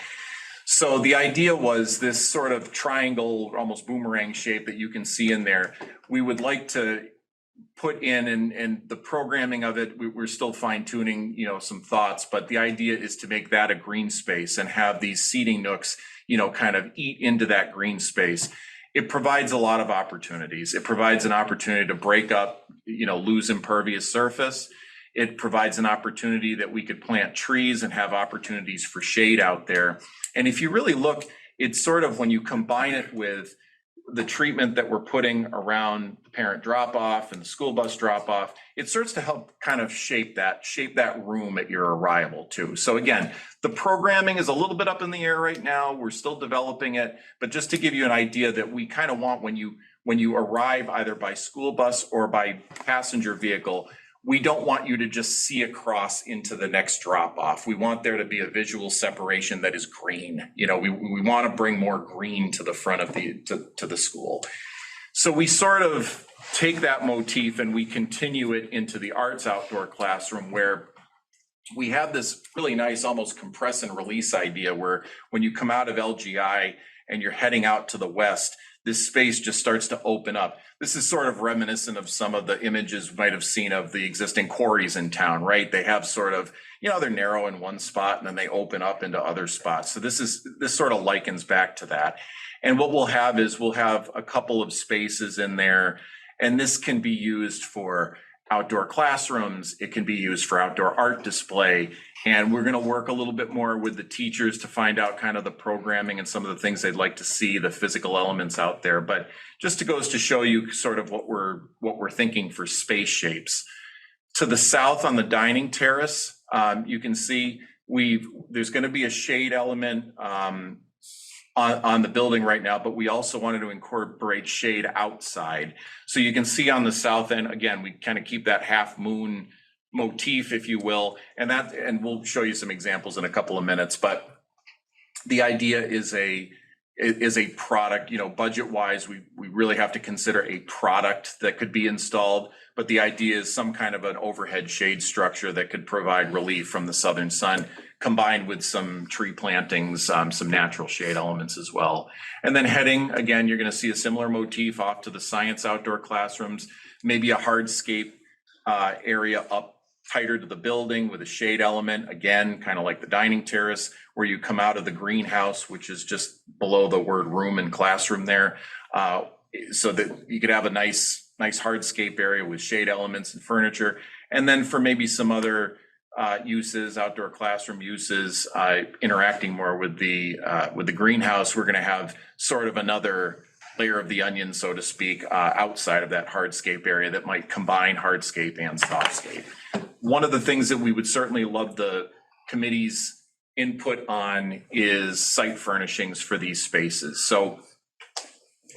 So the idea was this sort of triangle, almost boomerang shape that you can see in there. We would like to put in, and the programming of it, we're still fine tuning, some thoughts, but the idea is to make that a green space and have these seating nooks, kind of eat into that green space. It provides a lot of opportunities. It provides an opportunity to break up, lose impervious surface. It provides an opportunity that we could plant trees and have opportunities for shade out there. And if you really look, it's sort of, when you combine it with the treatment that we're putting around the parent drop off and the school bus drop off, it starts to help kind of shape that room at your arrival too. So again, the programming is a little bit up in the air right now. We're still developing it, but just to give you an idea that we kind of want when you arrive either by school bus or by passenger vehicle, we don't want you to just see across into the next drop off. We want there to be a visual separation that is green. You know, we want to bring more green to the front of to the school. So we sort of take that motif and we continue it into the arts outdoor classroom, where we have this really nice, almost compress and release idea where when you come out of LGI and you're heading out to the west, this space just starts to open up. This is sort of reminiscent of some of the images you might have seen of the existing quarries in town, right? They have sort of, you know, they're narrow in one spot and then they open up into other spots. So this sort of likens back to that. And what we'll have is we'll have a couple of spaces in there, and this can be used for outdoor classrooms. It can be used for outdoor art display. And we're going to work a little bit more with the teachers to find out kind of the programming and some of the things they'd like to see, the physical elements out there. But just goes to show you sort of what we're thinking for space shapes. To the south on the dining terrace, you can see there's going to be a shade element on the building right now, but we also wanted to incorporate shade outside. So you can see on the south end, again, we kind of keep that half moon motif, if you will, and we'll show you some examples in a couple of minutes. But the idea is a product, you know, budget wise, we really have to consider a product that could be installed. But the idea is some kind of an overhead shade structure that could provide relief from the southern sun, combined with some tree plantings, some natural shade elements as well. And then heading, again, you're going to see a similar motif off to the science outdoor classrooms, maybe a hardscape area up tighter to the building with a shade element, again, kind of like the dining terrace, where you come out of the greenhouse, which is just below the word room and classroom there, so that you could have a nice hardscape area with shade elements and furniture. And then for maybe some other uses, outdoor classroom uses, interacting more with the greenhouse, we're going to have sort of another layer of the onion, so to speak, outside of that hardscape area that might combine hardscape and softscape. One of the things that we would certainly love the committee's input on is site furnishings for these spaces. So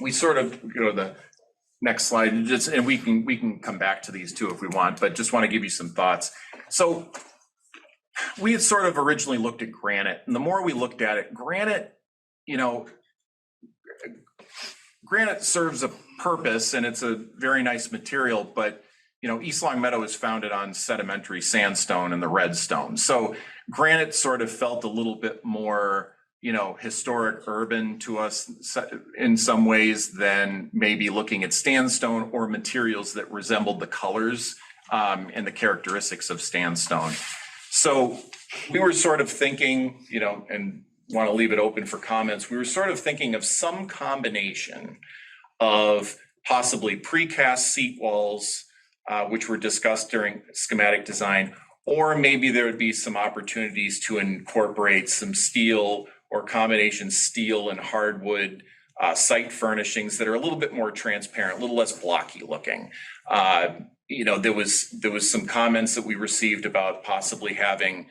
we sort of go to the next slide, and we can come back to these too if we want, but just want to give you some thoughts. So we had sort of originally looked at granite, and the more we looked at it, granite, you know, granite serves a purpose and it's a very nice material, but you know, East Long Meadow is founded on sedimentary sandstone and the red stone. So granite sort of felt a little bit more, you know, historic urban to us in some ways than maybe looking at sandstone or materials that resembled the colors and the characteristics of sandstone. So we were sort of thinking, you know, and want to leave it open for comments. We were sort of thinking of some combination of possibly precast seat walls, which were discussed during schematic design, or maybe there would be some opportunities to incorporate some steel or combination steel and hardwood site furnishings that are a little bit more transparent, a little less blocky looking. You know, there was some comments that we received about possibly having,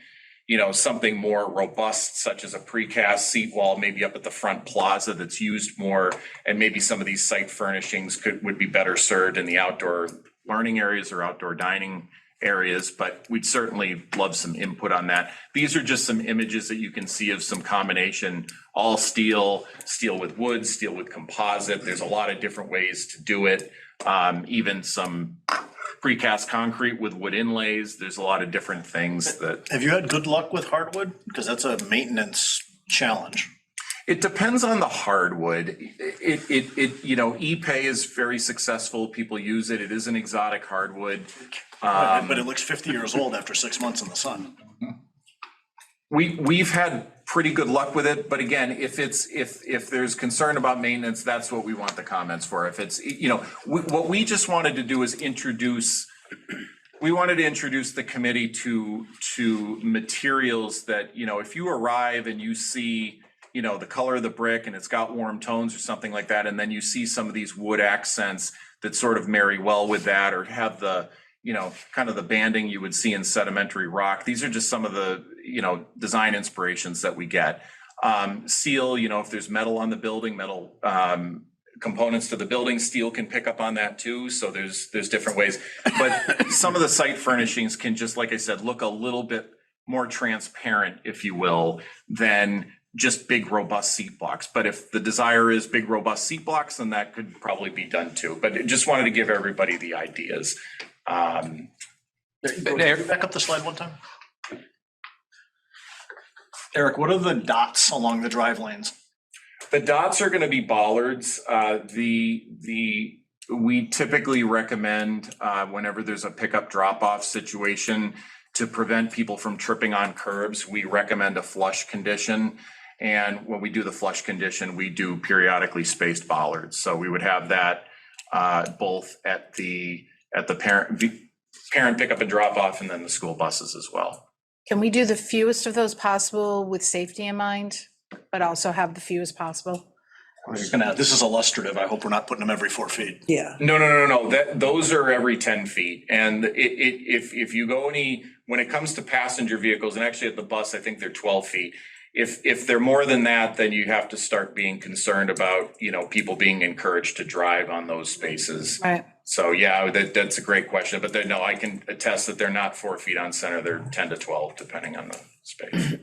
you know, something more robust, such as a precast seat wall, maybe up at the front plaza that's used more, and maybe some of these site furnishings would be better served in the outdoor learning areas or outdoor dining areas, but we'd certainly love some input on that. These are just some images that you can see of some combination, all steel, steel with wood, steel with composite. There's a lot of different ways to do it. Even some precast concrete with wood inlays. There's a lot of different things that. Have you had good luck with hardwood? Because that's a maintenance challenge. It depends on the hardwood. It you know, Ipe is very successful. People use it. It is an exotic hardwood. But it looks 50 years old after 6 months in the sun. We've had pretty good luck with it, but again, if there's concern about maintenance, that's what we want the comments for. If it's, you know, what we just wanted to do is introduce the committee to materials that, you know, if you arrive and you see, you know, the color of the brick and it's got warm tones or something like that. And then you see some of these wood accents that sort of marry well with that, or have the, you know, kind of the banding you would see in sedimentary rock. These are just some of the, you know, design inspirations that we get. Seal, you know, if there's metal on the building, metal components to the building, steel can pick up on that too. So there's different ways. But some of the site furnishings can just, like I said, look a little bit more transparent, if you will, than just big robust seat blocks. But if the desire is big robust seat blocks, then that could probably be done too. But I just wanted to give everybody the ideas. Back up the slide one time. Eric, what are the dots along the drive lanes? The dots are going to be bollards. We typically recommend whenever there's a pickup drop-off situation, to prevent people from tripping on curbs, we recommend a flush condition. And when we do the flush condition, we do periodically spaced bollards. So we would have that both at the parent pickup and drop off, and then the school buses as well. Can we do the fewest of those possible with safety in mind, but also have the fewest possible? This is illustrative. I hope we're not putting them every 4 feet. Yeah. No. Those are every 10 feet. And if you go when it comes to passenger vehicles, and actually at the bus, I think they're 12 feet. If they're more than that, then you have to start being concerned about, you know, people being encouraged to drive on those spaces. Right. So yeah, that's a great question. But no, I can attest that they're not 4 feet on center. They're 10 to 12, depending on the space.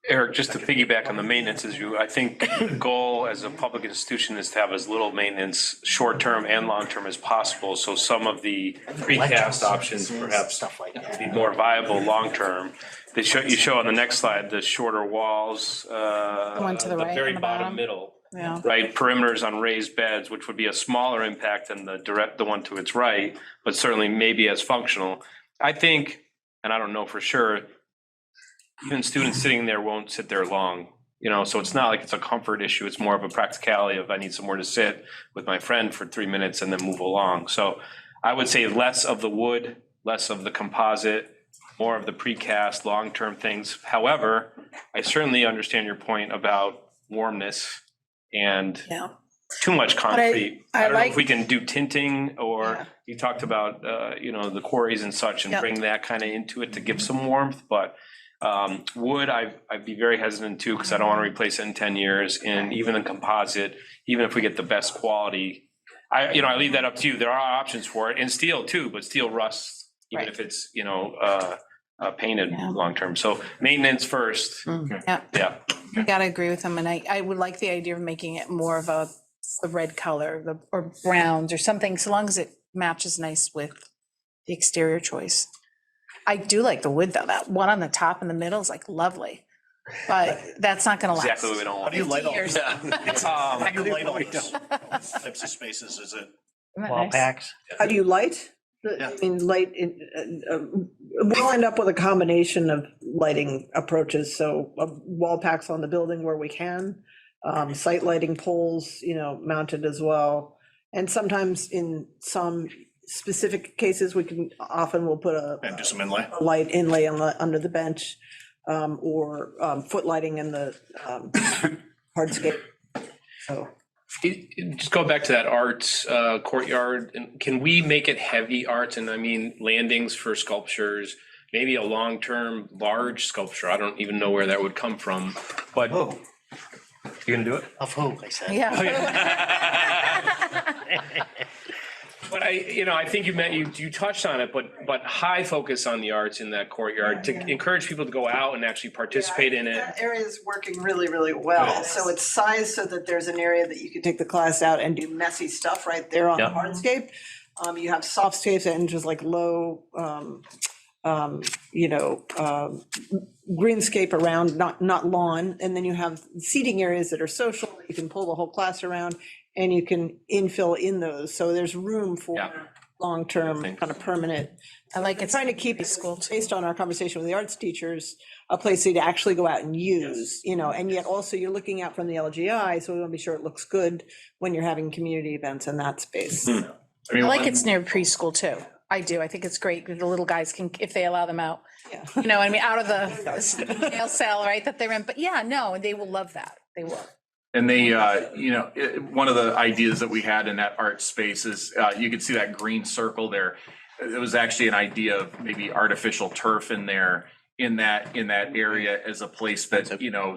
Eric, just to piggyback on the maintenance issue, I think the goal as a public institution is to have as little maintenance, short-term and long-term, as possible. So some of the precast options perhaps be more viable long-term. You show on the next slide, the shorter walls, The one to the right, very on the bottom bottom. middle. Yeah. Right, perimeters on raised beds, which would be a smaller impact than the one to its right, but certainly maybe as functional. I think, and I don't know for sure, even students sitting there won't sit there long, you know, so it's not like it's a comfort issue. It's more of a practicality of I need somewhere to sit with my friend for 3 minutes and then move along. So I would say less of the wood, less of the composite, more of the precast, long-term things. However, I certainly understand your point about warmness and too much concrete. I don't know if we can do tinting, or you talked about, you know, the quarries and such, and bring that kind of into it to give some warmth, but wood, I'd be very hesitant too, because I don't want to replace it in 10 years. And even the composite, even if we get the best quality, I leave that up to you. There are options for it, and steel too, but steel rusts even if it's, you know, painted long-term. So maintenance first. Yeah. I gotta agree with him, and I would like the idea of making it more of a red color, or browns or something, so long as it matches nice with the exterior choice. I do like the wood though. That one on the top in the middle is like lovely, but that's not gonna last. Exactly what we don't want. How do you light all 50 this? years. How do you light all these types of spaces? Is it? Wall packs. How do you light? I mean, we'll end up with a combination of lighting approaches, so wall packs on the building where we can, site lighting poles, you know, mounted as well. And sometimes in some specific cases, we'll put And do some inlay. a light inlay under the bench, or foot lighting in the hardscape. So. Just go back to that arts courtyard, and can we make it heavy arts? And I mean landings for sculptures, maybe a long-term large sculpture. I don't even know where that would come from, but you gonna do it? Of who, I said. But I think you touched on it, but high focus on the arts in that courtyard to encourage people to go out and actually participate in it. That area is working really, really well. So it's sized so that there's an area that you can take the class out and do messy stuff right there on the hardscape. You have softscapes and just like low, greenscape around, not lawn. And then you have seating areas that are social. You can pull the whole class around, and you can infill in those. So there's room for long-term, kind of permanent. I like it. Trying to keep it, based on our conversation with the arts teachers, a place to actually go out and use, you know, and yet also you're looking out from the LGI, so we want to be sure it looks good when you're having community events in that space. I like it's near preschool too. I do. I think it's great. The little guys can, if they allow them out, you know, I mean, out of the jail cell, right, that they're in. But yeah, no, they will love that. They will. And they, one of the ideas that we had in that art space is, you can see that green circle there. It was actually an idea of maybe artificial turf in there, in that area as a place that,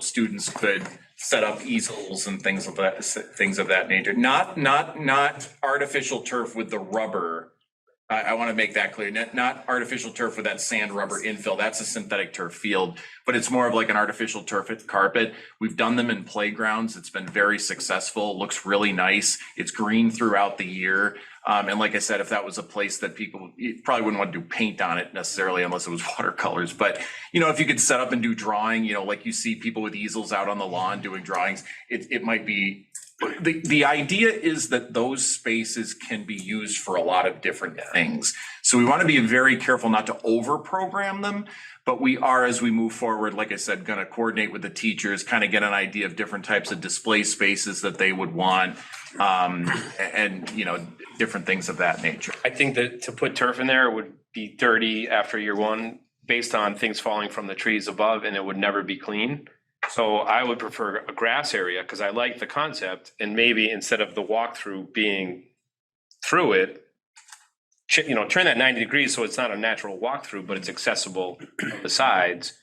students could set up easels and things of that nature. Not artificial turf with the rubber. I want to make that clear. Not artificial turf with that sand rubber infill. That's a synthetic turf field, but it's more of like an artificial turf carpet. We've done them in playgrounds. It's been very successful. Looks really nice. It's green throughout the year. And like I said, if that was a place that you probably wouldn't want to do paint on it necessarily unless it was watercolors. But, if you could set up and do drawing, like you see people with easels out on the lawn doing drawings, it might be. The idea is that those spaces can be used for a lot of different things. So we want to be very careful not to over-program them, but we are, as we move forward, like I said, going to coordinate with the teachers, kind of get an idea of different types of display spaces that they would want, and different things of that nature. I think that to put turf in there would be dirty after year one, based on things falling from the trees above, and it would never be clean. So I would prefer a grass area because I like the concept, and maybe instead of the walkthrough being through it, turn that 90 degrees so it's not a natural walkthrough, but it's accessible from the sides,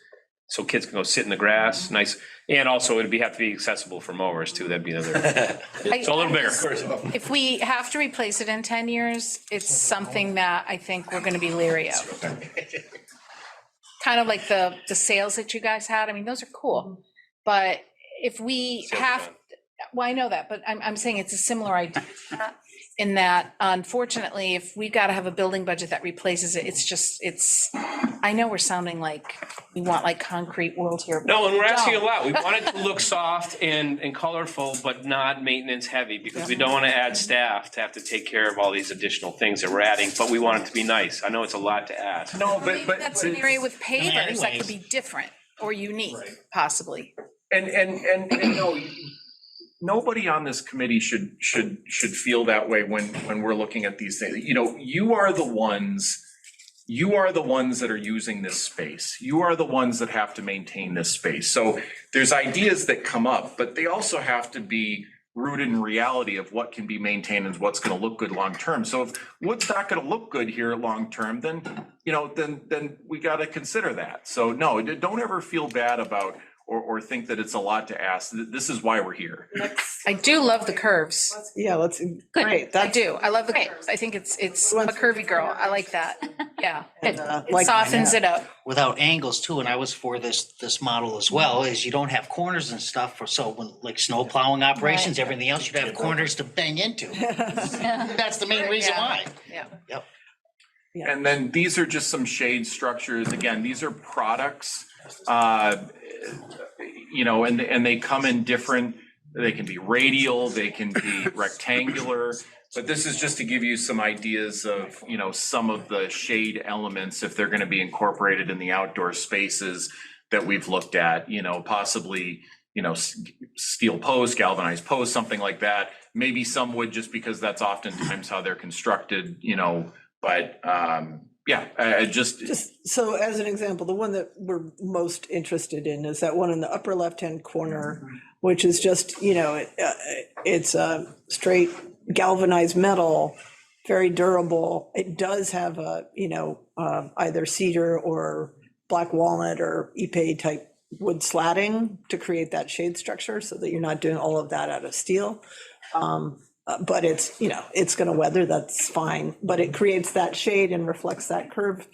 so kids can go sit in the grass, nice, and also it'd have to be accessible for mowers too. That'd be another. So a little bigger. If we have to replace it in 10 years, it's something that I think we're going to be leery of. Kind of like the sales that you guys had. I mean, those are cool. But if we have, well, I know that, but I'm saying it's a similar idea in that, unfortunately, if we've got to have a building budget that replaces it, I know we're sounding like we want like concrete world here. No, and we're asking a don't. lot. We want it to look soft and colorful, but not maintenance heavy, because we don't want to add staff to have to take care of all these additional things that we're adding, but we want it to be nice. I know it's a lot to add. No, Maybe that's an area with pavers that could be different or unique, possibly. And no, nobody on this committee should feel that way when we're looking at these things. You are the ones that are using this space. You are the ones that have to maintain this space. So there's ideas that come up, but they also have to be rooted in reality of what can be maintained and what's going to look good long term. So if wood's not going to look good here long term, then we got to consider that. So no, don't ever feel bad about or think that it's a lot to ask. This is why we're here. I do love the curves. Yeah, great. I do. I love the curves. I think it's I'm a curvy girl. I like that. Yeah. It softens it up. Without angles too, and I was for this model as well, is you don't have corners and stuff, so when like snow plowing operations, everything else, you'd have corners to bang into. That's the main reason why. Yeah. Yep. And then these are just some shade structures. Again, these are products, and they come in different, they can be radial, they can be rectangular, but this is just to give you some ideas of, some of the shade elements, if they're going to be incorporated in the outdoor spaces that we've looked at, possibly, steel post, galvanized post, something like that. Maybe some wood, just because that's oftentimes how they're constructed, but just so as an example, the one that we're most interested in is that one in the upper left-hand corner, which is just, it's a straight galvanized metal, very durable. It does have a, either cedar or black walnut or ipe type wood slatting to create that shade structure so that you're not doing all of that out of steel. But it's, it's going to weather, that's fine, but it creates that shade and reflects that curve.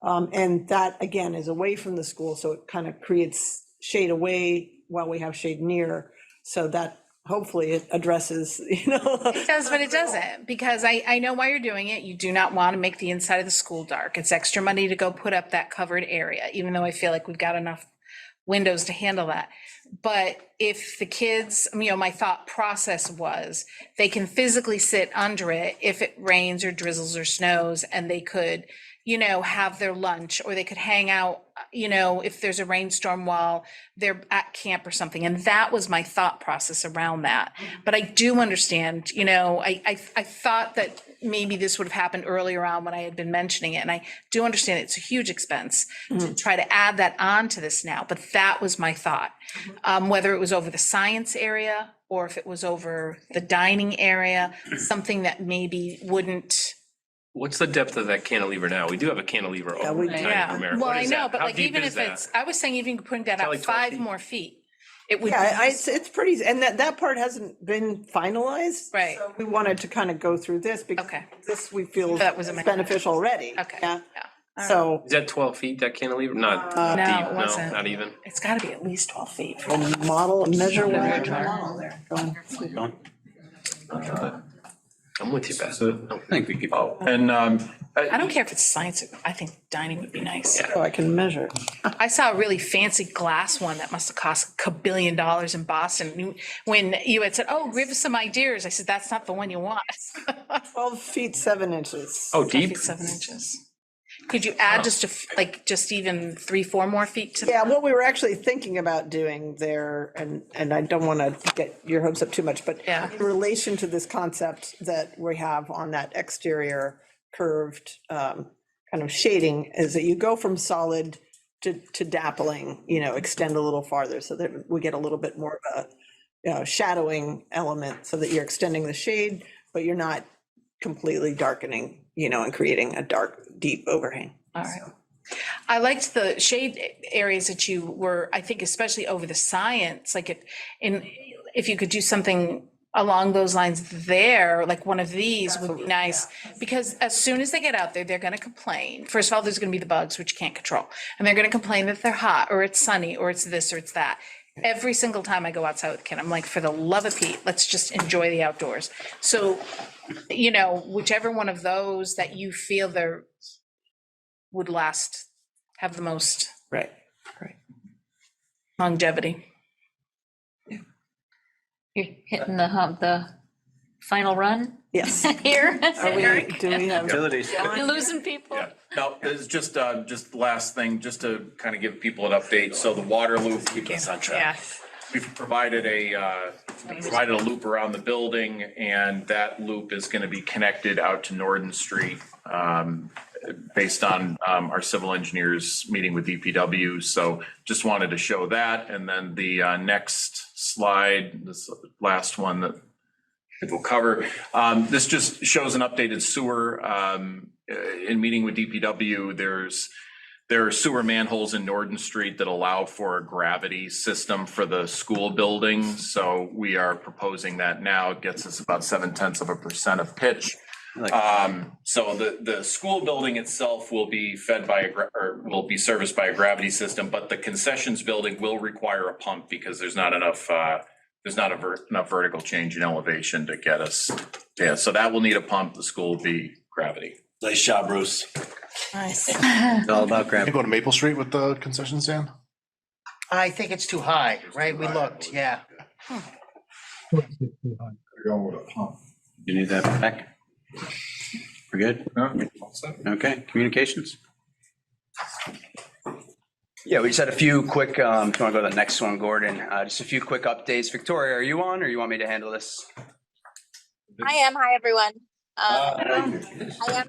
And that, again, is away from the school, so it kind of creates shade away while we have shade near, so that hopefully it addresses, It does, but it doesn't, because I know why you're doing it. You do not want to make the inside of the school dark. It's extra money to go put up that covered area, even though I feel like we've got enough windows to handle that. But if the kids, my thought process was they can physically sit under it if it rains or drizzles or snows, and they could, have their lunch, or they could hang out, if there's a rainstorm while they're at camp or something. And that was my thought process around that. But I do understand, I thought that maybe this would have happened earlier on when I had been mentioning it. And I do understand it's a huge expense to try to add that on to this now, but that was my thought. Whether it was over the science area or if it was over the dining area, something that maybe wouldn't. What's the depth of that cantilever now? We do have a cantilever over we the do. dining Yeah, room area. well, What I is know, that? but How like, deep even is if that? it's, I was saying even putting that Is that up like 12 5 feet? more feet, it would. Yeah, it's pretty, and that part hasn't been finalized. Right. So we wanted to kind of go through this because Okay. this we feel That was is a- beneficial already. Okay. Yeah. All So Is that 12 feet, that cantilever? Not No, deep, it no, wasn't. not even. It's gotta be at least 12 feet. we'll model, measure where Yeah. it's model there. Go on. I'm with you, Beth. I think we keep. And I don't care if it's science, I think dining would be nice. So I can measure. I saw a really fancy glass one that must have cost $1 billion in Boston. When you had said, oh, give us some ideas, I said, that's not the one you want. 12 feet, 7 inches. Oh, 12 deep? feet, 7 inches. Could you add just even 3-4 more feet to? Yeah, what we were actually thinking about doing there, and I don't want to get your hopes up too much, but Yeah. in relation to this concept that we have on that exterior curved kind of shading, is that you go from solid to dappling, extend a little farther so that we get a little bit more of a shadowing element so that you're extending the shade, but you're not completely darkening, and creating a dark, deep overhang. All right. I liked the shade areas that you were, I think especially over the science, like if you could do something along those lines there, like one of these would be nice. Because as soon as they get out there, they're gonna complain. First of all, there's gonna be the bugs, which you can't control. And they're gonna complain that they're hot, or it's sunny, or it's this, or it's that. Every single time I go outside with Ken, I'm like, for the love of Pete, let's just enjoy the outdoors. So, whichever one of those that you feel there would have the most Right. longevity. You're hitting the final run Yes. here. Do we have? Utilities. You're losing people. Yeah, no, it's just last thing, just to kind of give people an update. So the water loop, keeping us on track. Yes. We've provided a loop around the building, and that loop is going to be connected out to Norden Street based on our civil engineers meeting with DPW. So just wanted to show that. And then the next slide, this last one that we'll cover, this just shows an updated sewer. In meeting with DPW, there are sewer manholes in Norden Street that allow for a gravity system for the school building. So we are proposing that now. It gets us about 0.7% of pitch. So the school building itself will be fed by will be serviced by a gravity system, but the concessions building will require a pump because there's not enough enough vertical change in elevation to get us. Yeah, so that will need a pump. The school will be gravity. Nice job, Bruce. Nice. It's all about Can grab. you go to Maple Street with the concession stand? I think it's too high, right? We looked, yeah. You need that back? We're good? Okay, communications? Yeah, we just had a few quick, if you want to go to the next one, Gordon, just a few quick updates. Victoria, are you on, or you want me to handle this? I am. Hi, everyone. I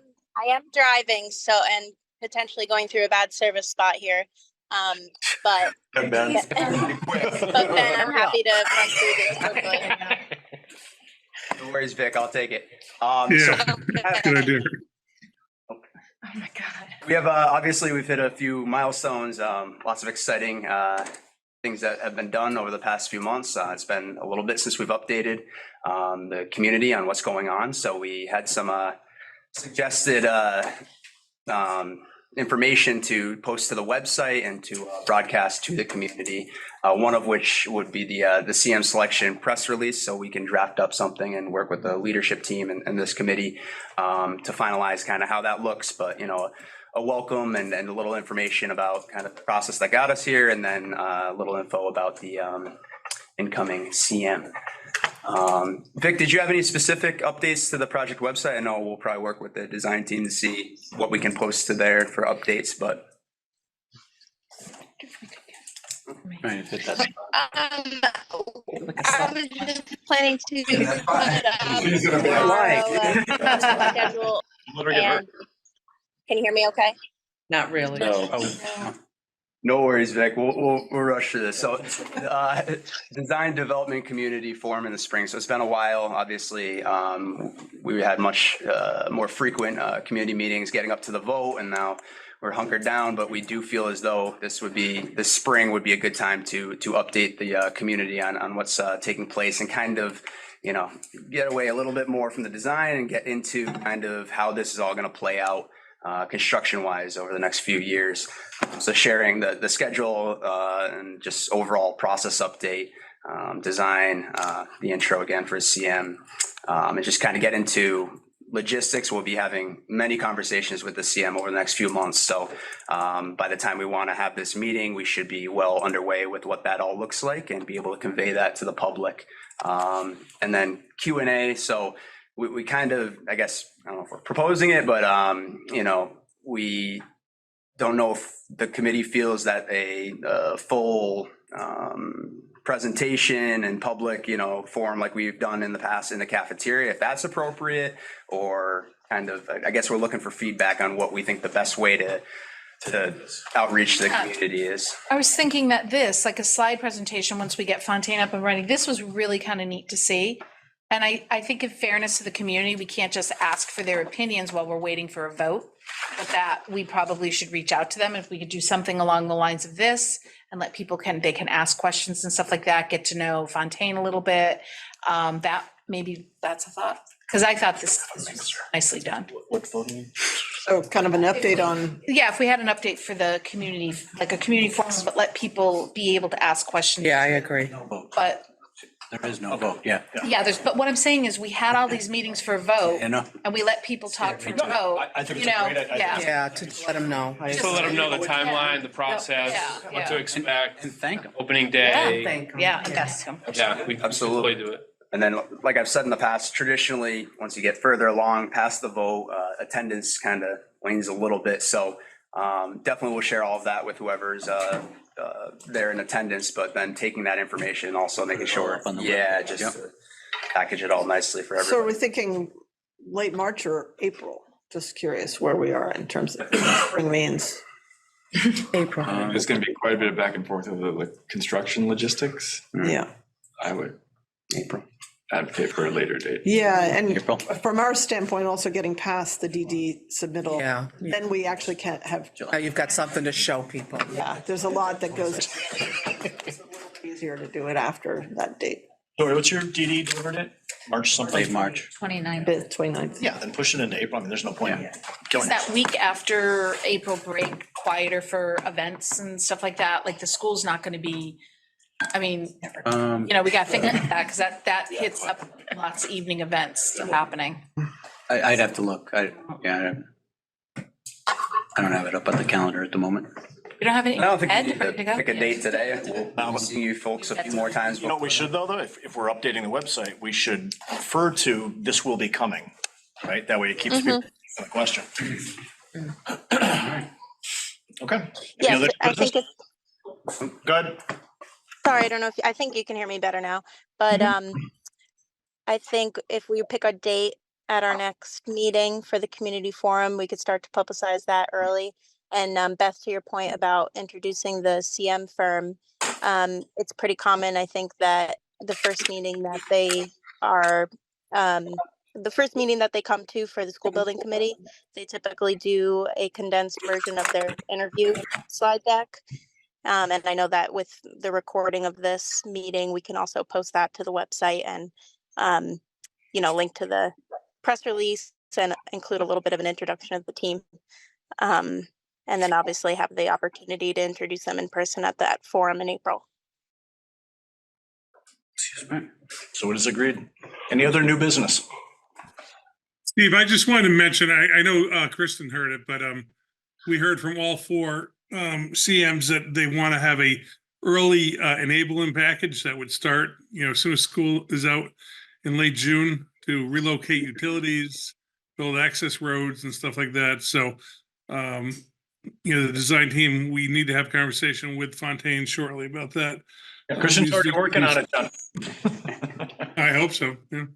am driving, and potentially going through a bad service spot here. But Hey, Ben. but Ben, I'm happy to run through this quickly. No worries, Vic, I'll take it. Yeah, good idea. Oh my God. We have, obviously, we've hit a few milestones, lots of exciting things that have been done over the past few months. It's been a little bit since we've updated the community on what's going on. So we had some suggested information to post to the website and to broadcast to the community. One of which would be the CM selection press release, so we can draft up something and work with the leadership team and this committee to finalize kind of how that looks. But a welcome and a little information about kind of the process that got us here, and then a little info about the incoming CM. Vic, did you have any specific updates to the project website? I know we'll probably work with the design team to see what we can post to there for updates, but. Right, if it doesn't. I was just planning to put it up She's gonna be tomorrow, schedule, and can you hear me okay? Not really. No worries, Vic. We'll rush through this. So, design development community forum in the spring. So it's been a while. Obviously, we had much more frequent community meetings getting up to the vote, and now we're hunkered down. But we do feel as though this spring would be a good time to update the community on what's taking place and kind of, get away a little bit more from the design and get into kind of how this is all going to play out. Construction wise over the next few years. So sharing the schedule and just overall process update, design, the intro again for CM, and just kind of get into logistics. We'll be having many conversations with the CM over the next few months. So by the time we want to have this meeting, we should be well underway with what that all looks like and be able to convey that to the public. And then Q&A. So we kind of, I guess, I don't know if we're proposing it, but, we don't know if the committee feels that a full presentation and public, forum like we've done in the past in the cafeteria, if that's appropriate, or kind of, I guess we're looking for feedback on what we think the best way to outreach to the community is. I was thinking that like a slide presentation, once we get Fontaine up and running, this was really kind of neat to see. And I think in fairness to the community, we can't just ask for their opinions while we're waiting for a vote, but that we probably should reach out to them. If we could do something along the lines of this and let people they can ask questions and stuff like that, get to know Fontaine a little bit. That's a thought. Because I thought this was nicely done. So kind of an update on. Yeah, if we had an update for the community, like a community forum, but let people be able to ask questions. Yeah, I agree. But There is no vote, yeah. but what I'm saying is we had all these meetings for a vote I know. and we let people talk for the vote. I think it's a great idea. Yeah, to let them know. Just to let them know the timeline, the process, what to expect. And thank them. Opening day. Yeah, and ask them. Yeah, we absolutely do it. And then, like I've said in the past, traditionally, once you get further along past the vote, attendance kind of wanes a little bit. So definitely we'll share all of that with whoever's there in attendance, but then taking that information and also making sure, to package it all nicely for everyone. So are we thinking late March or April? Just curious where we are in terms of what spring means. April. There's going to be quite a bit of back and forth over the construction logistics. Yeah. I would April advocate for a later date. Yeah, and from our standpoint, also getting past the DD submittal. Yeah. Then we actually can't have. Now you've got something to show people. Yeah, there's a lot that goes. It's a little easier to do it after that date. Sorry, what's your DD delivered date? March something? Late March. 29th. 29th. Yeah, then push it into April. I mean, there's no point in Is killing that week after April break quieter for events and stuff like that? Like the school's not going to be, I mean, we got to think about that because that hits up lots of evening events still happening. I'd have to look. I don't have it up on the calendar at the moment. You don't have any? I don't think Ed, you need ready to to go? pick a date today. We'll see you folks a few more times. You know what we should though, if we're updating the website, we should refer to this will be coming, right? That way it keeps people in the question. Okay. Any Yes, other I think business? it's, Go ahead. sorry, I don't know I think you can hear me better now, but I think if we pick a date at our next meeting for the community forum, we could start to publicize that early. And Beth, to your point about introducing the CM firm, it's pretty common, I think, that the first meeting that they come to for the school building committee, they typically do a condensed version of their interview slide deck. And I know that with the recording of this meeting, we can also post that to the website and, link to the press release and include a little bit of an introduction of the team. And then obviously have the opportunity to introduce them in person at that forum in April. So it is agreed. Any other new business? Steve, I just wanted to mention, I know Kristen heard it, but we heard from all four CMs that they want to have a early enabling package that would start, as soon as school is out in late June, to relocate utilities, build access roads and stuff like that. So, the design team, we need to have conversation with Fontaine shortly about that. Yeah, Christian's already working on it, John. I hope so. Yeah.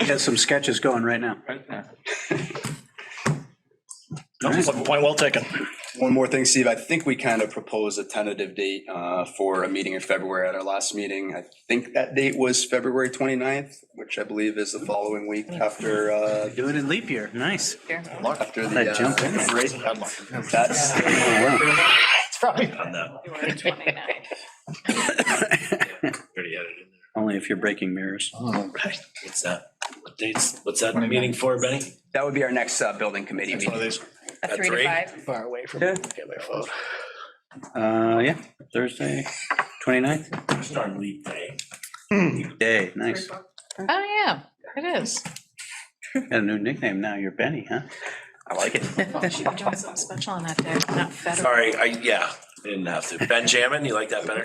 Got some sketches going right now. Point well taken. One more thing, Steve, I think we kind of proposed a tentative date for a meeting in February at our last meeting. I think that date was February 29th, which I believe is the following week after. Do it in leap year, nice. After the. That jump in. break. That's. It's probably. Only if you're breaking mirrors. What's that? What dates? What's that meeting for, Benny? That would be our next building committee meeting. A 3 to 5. Far away from. Yeah. Get my phone. Yeah, Thursday, 29th. Start leap day. Day, nice. Oh, yeah, it is. Got a new nickname now, you're Benny, huh? I like it. Should be doing something special on that day, not federal. Sorry, I didn't have to. Benjamin, you like that better?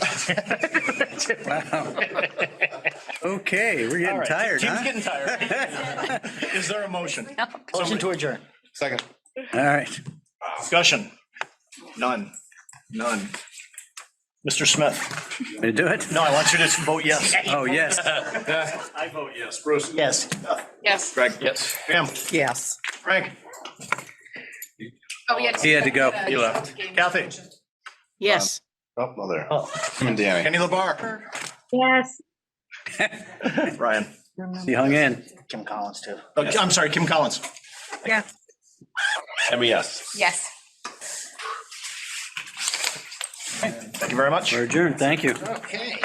Wow. Okay, we're getting tired, Team's huh? getting tired. Is there a motion? Motion to adjourn. Second. All right. Discussion? None. Mr. Smith? Ready to do it? No, I want you to vote yes. Oh, yes. I vote yes. Bruce? Yes. Yes. Greg? Yes. Pam? Yes. Frank? Oh, yeah. He had to go. He left. Kathy? Yes. Oh, no, there. Him and Danny. Kenny LeBar? Yes. Brian? He hung in. Kim Collins too. I'm sorry, Kim Collins. Yeah. MES. Yes. Thank you very much. We're adjourned, thank you. Okay.